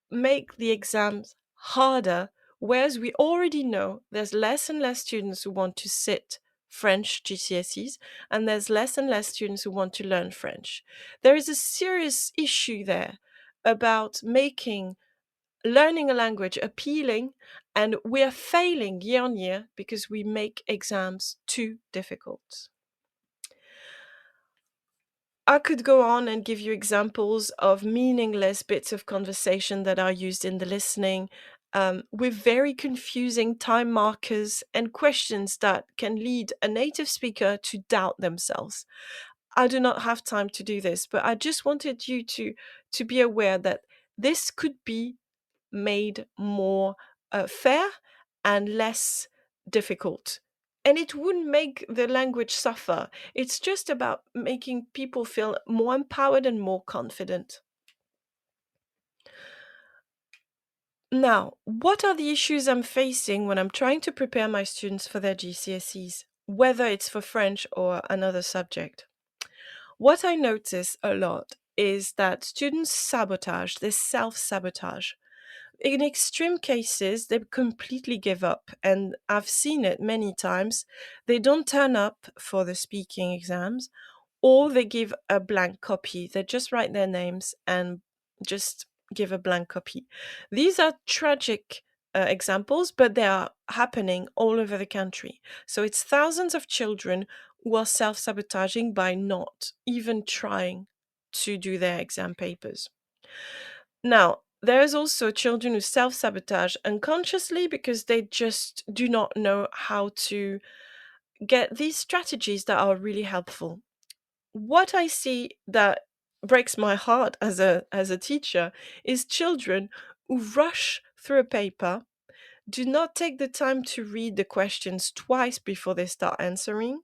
make the exams harder, whereas we already know there's less and less students who want to sit French GCSEs, and there's less and less students who want to learn French. There is a serious issue there about making learning a language appealing, and we are failing year on year because we make exams too difficult. I could go on and give you examples of meaningless bits of conversation that are used in the listening, with very confusing time markers and questions that can lead a native speaker to doubt themselves. I do not have time to do this, but I just wanted you to be aware that this could be made more fair and less difficult. And it wouldn't make the language suffer. It's just about making people feel more empowered and more confident. Now, what are the issues I'm facing when I'm trying to prepare my students for their GCSEs, whether it's for French or another subject? What I notice a lot is that students sabotage, they self-sabotage. In extreme cases, they completely give up, and I've seen it many times. They don't turn up for the speaking exams, or they give a blank copy. They just write their names and just give a blank copy. These are tragic examples, but they are happening all over the country. So it's thousands of children who are self sabotaging by not even trying to do their exam papers. Now, there's also children who self sabotage unconsciously because they just do not know how to get these strategies that are really helpful. What I see that breaks my heart as a teacher is children who rush through a paper, do not take the time to read the questions twice before they start answering,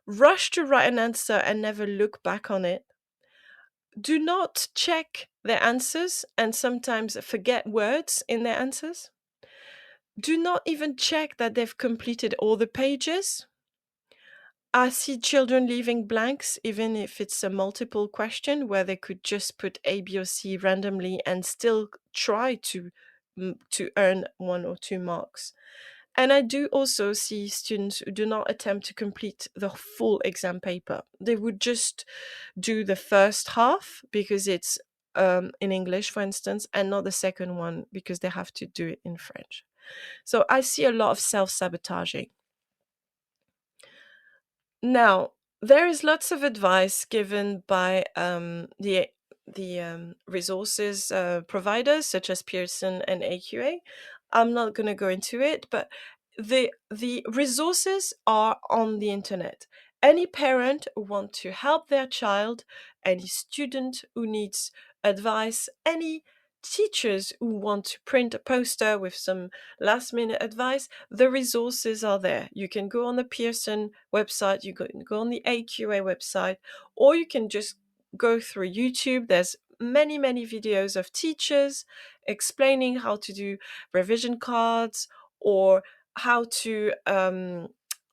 rush to write an answer and never look back on it, do not check their answers and sometimes forget words in their answers, do not even check that they've completed all the pages. I see children leaving blanks, even if it's a multiple question where they could just put A, B, or C randomly and still try to earn 1 or 2 marks. And I do also see students who do not attempt to complete the full exam paper. They would just do the first half because it's in English, for instance, and not the second one because they have to do it in French. So I see a lot of self-sabotaging. Now, there is lots of advice given by the resources providers such as Pearson and AQA. I'm not going to go into it, but the resources are on the internet. Any parent who wants to help their child, any student who needs advice, any teachers who want to print a poster with some last minute advice, the resources are there. You can go on the Pearson website, you can go on the AQA website, or you can just go through YouTube. There's many, many videos of teachers explaining how to do revision cards or how to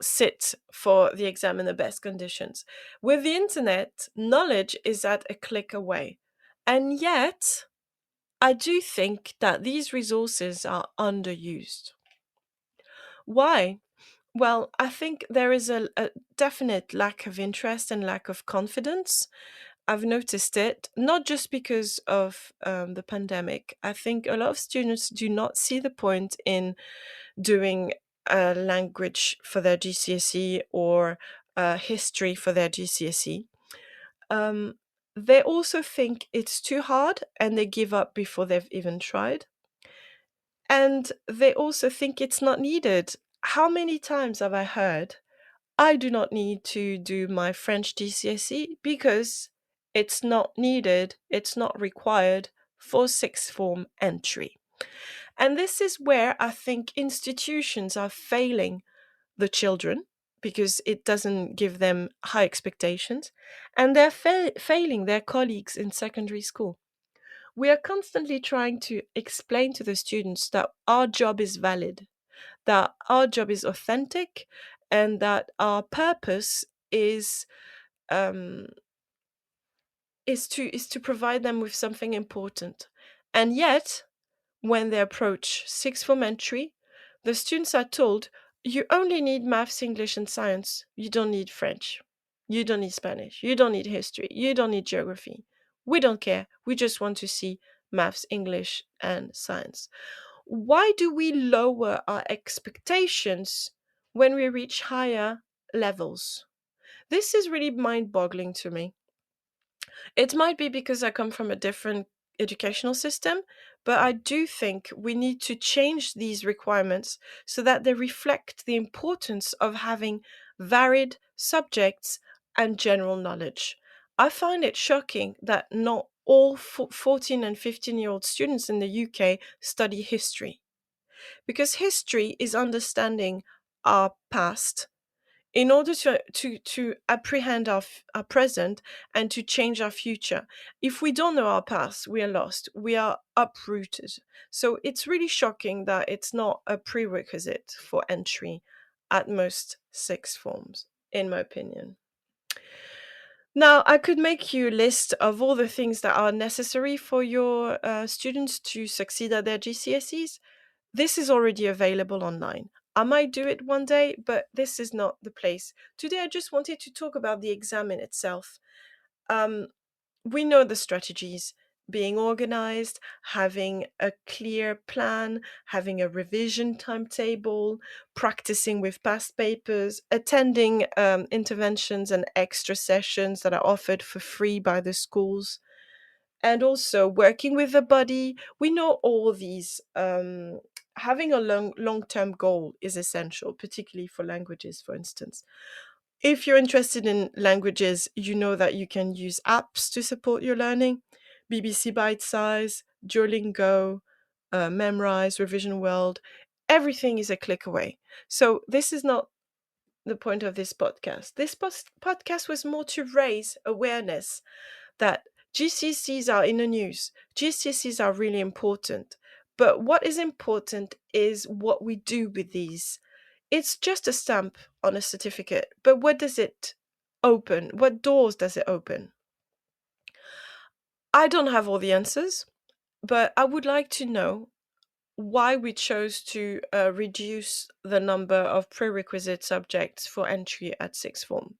sit for the exam in the best conditions. With the internet, knowledge is at a click away. And yet, I do think that these resources are underused. Why? Well, I think there is a definite lack of interest and lack of confidence. I've noticed it, not just because of the pandemic. I think a lot of students do not see the point in doing a language for their GCSE or history for their GCSE. Um, they also think it's too hard and they give up before they've even tried. And they also think it's not needed. How many times have I heard, I do not need to do my French GCSE because it's not needed, it's not required for sixth form entry. And this is where I think institutions are failing the children because it doesn't give them high expectations, and they're failing their colleagues in secondary school. We are constantly trying to explain to the students that our job is valid, that our job is authentic, and that our purpose um, is to provide them with something important. And yet, when they approach sixth form entry, the students are told, you only need maths, English, and science. You don't need French. You don't need Spanish. You don't need history. You don't need geography. We don't care. We just want to see maths, English, and science. Why do we lower our expectations when we reach higher levels? This is really mind boggling to me. It might be because I come from a different educational system, but I do think we need to change these requirements so that they reflect the importance of having varied subjects and general knowledge. I find it shocking that not all 14 and 15-year-old students in the UK study history, because history is understanding our past in order to apprehend our present and to change our future. If we don't know our past, we are lost, we are uprooted. So it's really shocking that it's not a prerequisite for entry at most sixth forms, in my opinion. Now, I could make you a list of all the things that are necessary for your students to succeed at their GCSEs. This is already available online. I might do it one day, but this is not the place. Today, I just wanted to talk about the exam in itself. Um, we know the strategies: being organized, having a clear plan, having a revision timetable, practicing with past papers, attending interventions and extra sessions that are offered for free by the schools, and also working with the body. We know all these. Having a long-term goal is essential, particularly for languages, for instance. If you're interested in languages, you know that you can use apps to support your learning. BBC Bite Size, Duolingo, Memrise, Revision World, everything is a click away. So this is not the point of this podcast. This podcast was more to raise awareness that GCSEs are in the news. GCSEs are really important. But what is important is what we do with these. It's just a stamp on a certificate, but what does it open? What doors does it open? I don't have all the answers, but I would like to know why we chose to reduce the number of prerequisite subjects for entry at sixth form.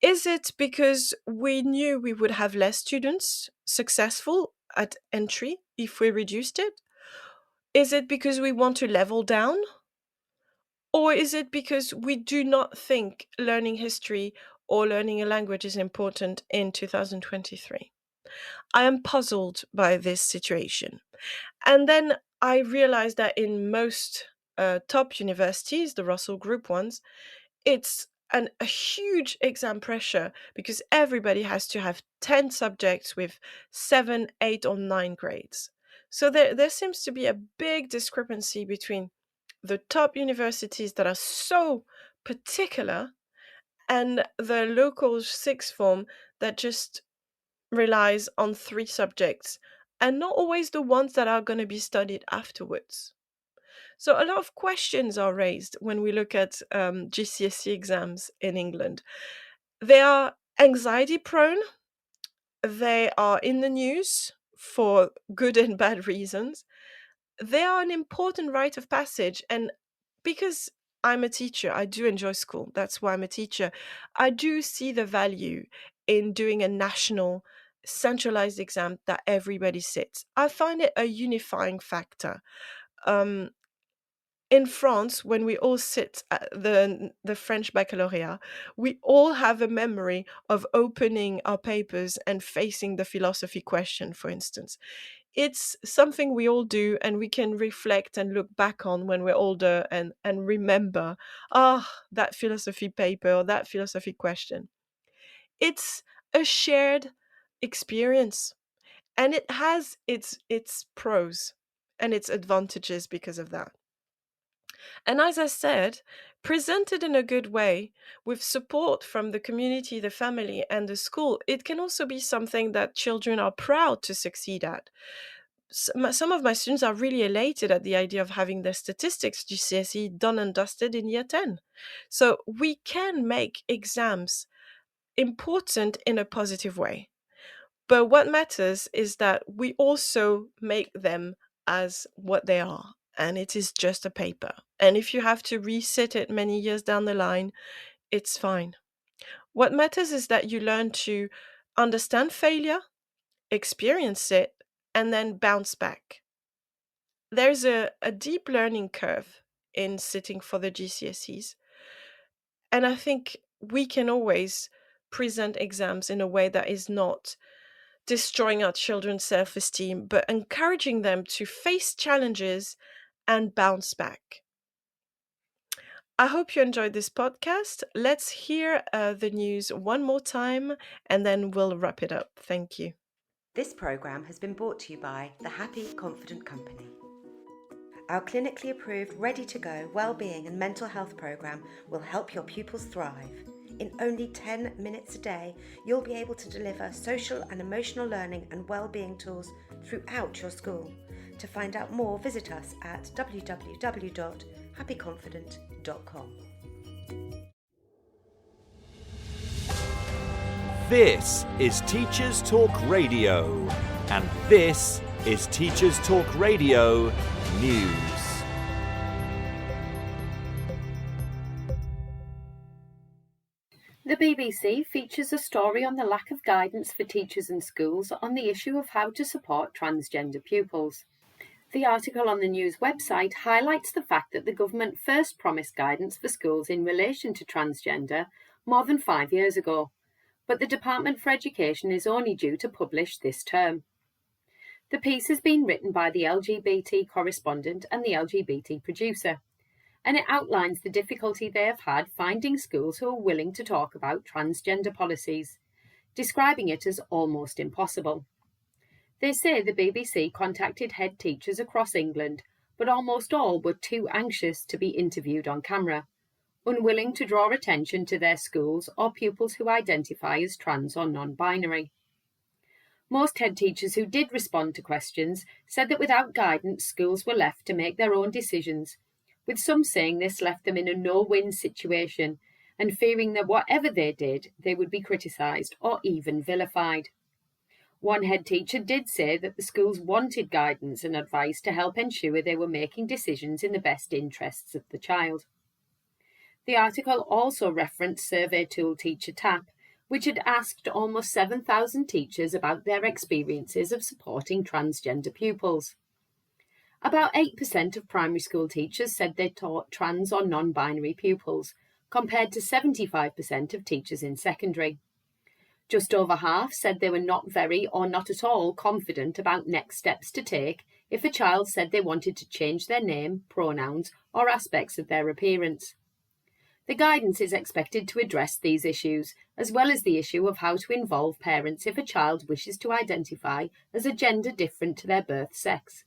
Is it because we knew we would have less students successful at entry if we reduced it? Is it because we want to level down? Or is it because we do not think learning history or learning a language is important in 2023? I am puzzled by this situation. And then I realized that in most top universities, the Russell Group ones, it's a huge exam pressure because everybody has to have 10 subjects with 7, 8, or 9 grades. So there seems to be a big discrepancy between the top universities that are so particular and the local sixth form that just relies on 3 subjects and not always the ones that are going to be studied afterwards. So a lot of questions are raised when we look at GCSE exams in England. They are anxiety prone, they are in the news for good and bad reasons. They are an important rite of passage, and because I'm a teacher, I do enjoy school. That's why I'm a teacher. I do see the value in doing a national centralized exam that everybody sits. I find it a unifying factor. Um, in France, when we all sit at the French baccalaureate, we all have a memory of opening our papers and facing the philosophy question, for instance. It's something we all do, and we can reflect and look back on when we're older and remember, that philosophy paper or that philosophy question. It's a shared experience, and it has its pros and its advantages because of that. And as I said, presented in a good way with support from the community, the family, and the school, it can also be something that children are proud to succeed at. Some of my students are really elated at the idea of having their statistics GCSE done and dusted in year 10. So we can make exams important in a positive way. But what matters is that we also make them as what they are, and it is just a paper. And if you have to resit it many years down the line, it's fine. What matters is that you learn to understand failure, experience it, and then bounce back. There's a deep learning curve in sitting for the GCSEs. And I think we can always present exams in a way that is not destroying our children's self esteem, but encouraging them to face challenges and bounce back. I hope you enjoyed this podcast. Let's hear the news one more time and then we'll wrap it up. Thank you. This programme has been brought to you by the Happy Confident Company. Our clinically approved, ready-to-go wellbeing and mental health programme will help your pupils thrive. In only 10 minutes a day, you'll be able to deliver social and emotional learning and wellbeing tools throughout your school. To find out more, visit us at www.happyconfident.com. This is Teachers Talk Radio, and this is Teachers Talk Radio News. The BBC features a story on the lack of guidance for teachers and schools on the issue of how to support transgender pupils. The article on the news website highlights the fact that the government first promised guidance for schools in relation to transgender more than 5 years ago, but the Department for Education is only due to publish this term. The piece has been written by the LGBT correspondent and the LGBT producer, and it outlines the difficulty they have had finding schools who are willing to talk about transgender policies, describing it as almost impossible. They say the BBC contacted head teachers across England, but almost all were too anxious to be interviewed on camera, unwilling to draw attention to their schools or pupils who identify as trans or non-binary. Most head teachers who did respond to questions said that without guidance, schools were left to make their own decisions, with some saying this left them in a no-win situation and fearing that whatever they did, they would be criticised or even vilified. One head teacher did say that the schools wanted guidance and advice to help ensure they were making decisions in the best interests of the child. The article also referenced survey tool Teacher Tap, which had asked almost 7,000 teachers about their experiences of supporting transgender pupils. About 8% of primary school teachers said they taught trans or non-binary pupils, compared to 75% of teachers in secondary. Just over half said they were not very or not at all confident about next steps to take if a child said they wanted to change their name, pronouns, or aspects of their appearance. The guidance is expected to address these issues, as well as the issue of how to involve parents if a child wishes to identify as a gender different to their birth sex,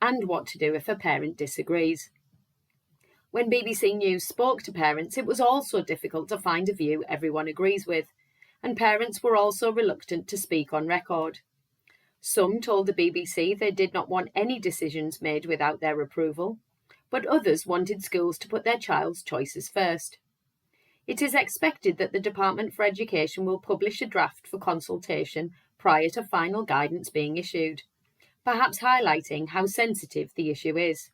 and what to do if a parent disagrees. When BBC News spoke to parents, it was also difficult to find a view everyone agrees with, and parents were also reluctant to speak on record. Some told the BBC they did not want any decisions made without their approval, but others wanted schools to put their child's choices first. It is expected that the Department for Education will publish a draft for consultation prior to final guidance being issued, perhaps highlighting how sensitive the issue is.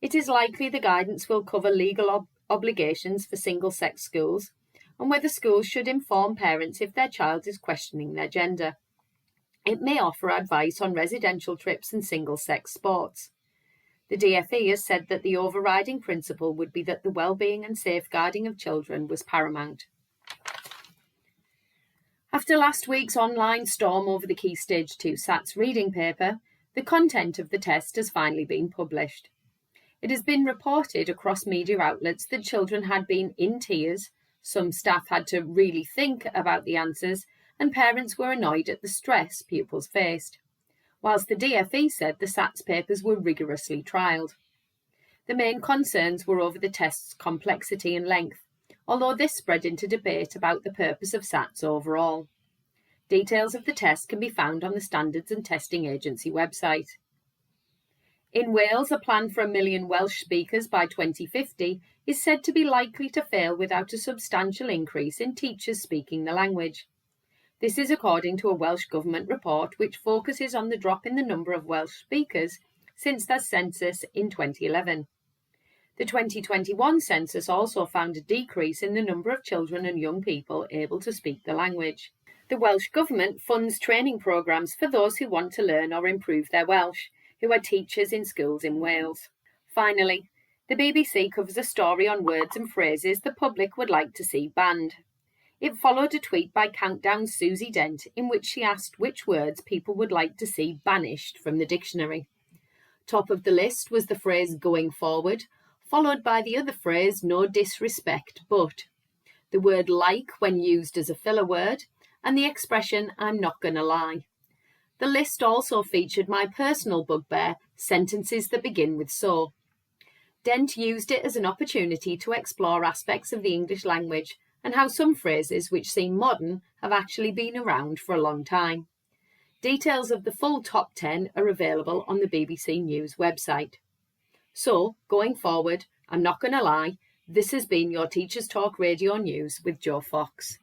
It is likely the guidance will cover legal obligations for single-sex schools and whether schools should inform parents if their child is questioning their gender. It may offer advice on residential trips and single-sex sports. The DfE has said that the overriding principle would be that the well-being and safeguarding of children was paramount. After last week's online storm over the Key Stage 2 SATS reading paper, the content of the test has finally been published. It has been reported across media outlets that children had been in tears, some staff had to really think about the answers, and parents were annoyed at the stress pupils faced, whilst the DfE said the SATS papers were rigorously trialled. The main concerns were over the test's complexity and length, although this spread into debate about the purpose of SATS overall. Details of the test can be found on the Standards and Testing Agency website. In Wales, a plan for 1 million Welsh speakers by 2050 is said to be likely to fail without a substantial increase in teachers speaking the language. This is according to a Welsh Government report which focuses on the drop in the number of Welsh speakers since the census in 2011. The 2021 census also found a decrease in the number of children and young people able to speak the language. The Welsh Government funds training programmes for those who want to learn or improve their Welsh, who are teachers in schools in Wales. Finally, the BBC covers a story on words and phrases the public would like to see banned. It followed a tweet by Countdown Susie Dent in which she asked which words people would like to see banished from the dictionary. Top of the list was the phrase going forward, followed by the other phrase no disrespect but, the word like when used as a filler word, and the expression I'm not gonna lie. The list also featured my personal bugbear, sentences that begin with so. Dent used it as an opportunity to explore aspects of the English language and how some phrases which seem modern have actually been around for a long time. Details of the full top 10 are available on the BBC News website. So, going forward, I'm not going to lie, this has been your Teachers Talk Radio News with Joe Fox.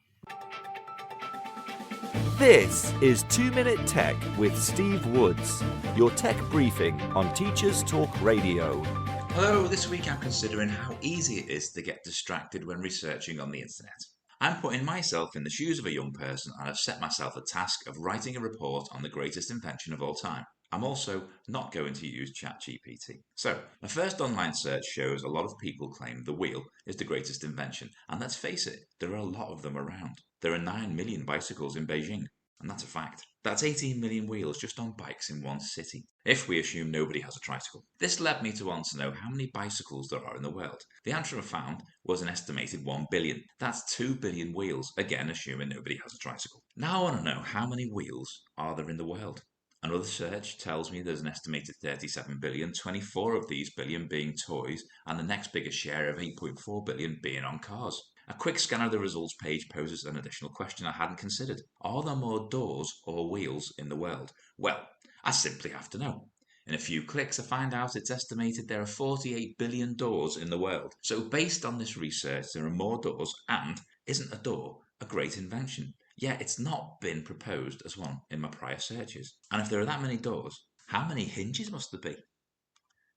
This is 2 Minute Tech with Steve Woods, your tech briefing on Teachers Talk Radio. Hello, this week I'm considering how easy it is to get distracted when researching on the internet. I'm putting myself in the shoes of a young person and have set myself a task of writing a report on the greatest invention of all time. I'm also not going to use ChatGPT. So, my first online search shows a lot of people claim the wheel is the greatest invention, and let's face it, there are a lot of them around. There are 9 million bicycles in Beijing, and that's a fact. That's 18 million wheels just on bikes in one city, if we assume nobody has a tricycle. This led me to want to know how many bicycles there are in the world. The answer I found was an estimated 1 billion. That's 2 billion wheels, again assuming nobody has a tricycle. Now I want to know how many wheels are there in the world. Another search tells me there's an estimated 37 billion, 24 of these billion being toys, and the next biggest share of 8.4 billion being on cars. A quick scan of the results page poses an additional question I hadn't considered. Are there more doors or wheels in the world? Well, I simply have to know. In a few clicks I find out it's estimated there are 48 billion doors in the world. So based on this research there are more doors, and isn't a door a great invention? Yet it's not been proposed as one in my prior searches. And if there are that many doors, how many hinges must there be?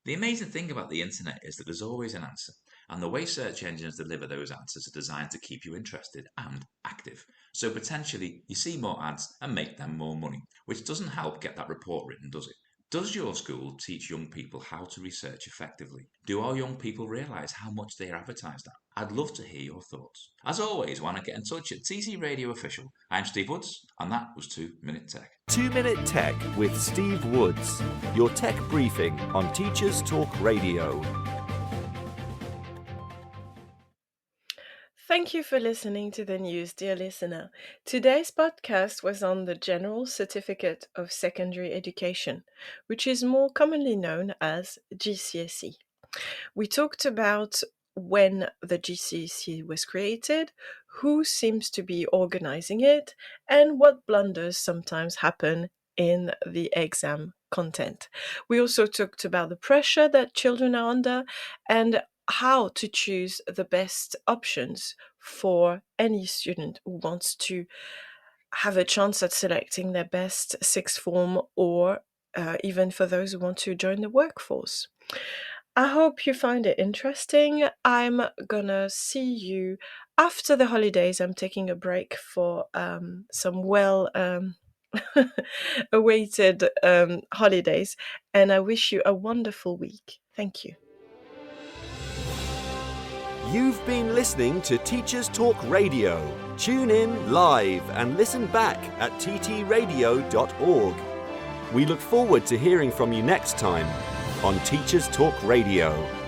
The amazing thing about the internet is that there's always an answer, and the way search engines deliver those answers are designed to keep you interested and active. So potentially you see more ads and make them more money, which doesn't help get that report written, does it? Does your school teach young people how to research effectively? Do our young people realise how much they are advertised at? I'd love to hear your thoughts. As always, want to get in touch at TC Radio Official. I'm Steve Woods, and that was 2 Minute Tech. 2 Minute Tech with Steve Woods, your tech briefing on Teachers Talk Radio. Thank you for listening to the news, dear listener. Today's podcast was on the General Certificate of Secondary Education, which is more commonly known as GCSE. We talked about when the GCSE was created, who seems to be organizing it, and what blunders sometimes happen in the exam content. We also talked about the pressure that children are under and how to choose the best options for any student who wants to have a chance at selecting their best sixth form, or even for those who want to join the workforce. I hope you find it interesting. I'm gonna see you after the holidays. I'm taking a break for some awaited holidays, and I wish you a wonderful week. Thank you. You've been listening to Teachers Talk Radio. Tune in live and listen back at ttradio.org. We look forward to hearing from you next time on Teachers Talk Radio.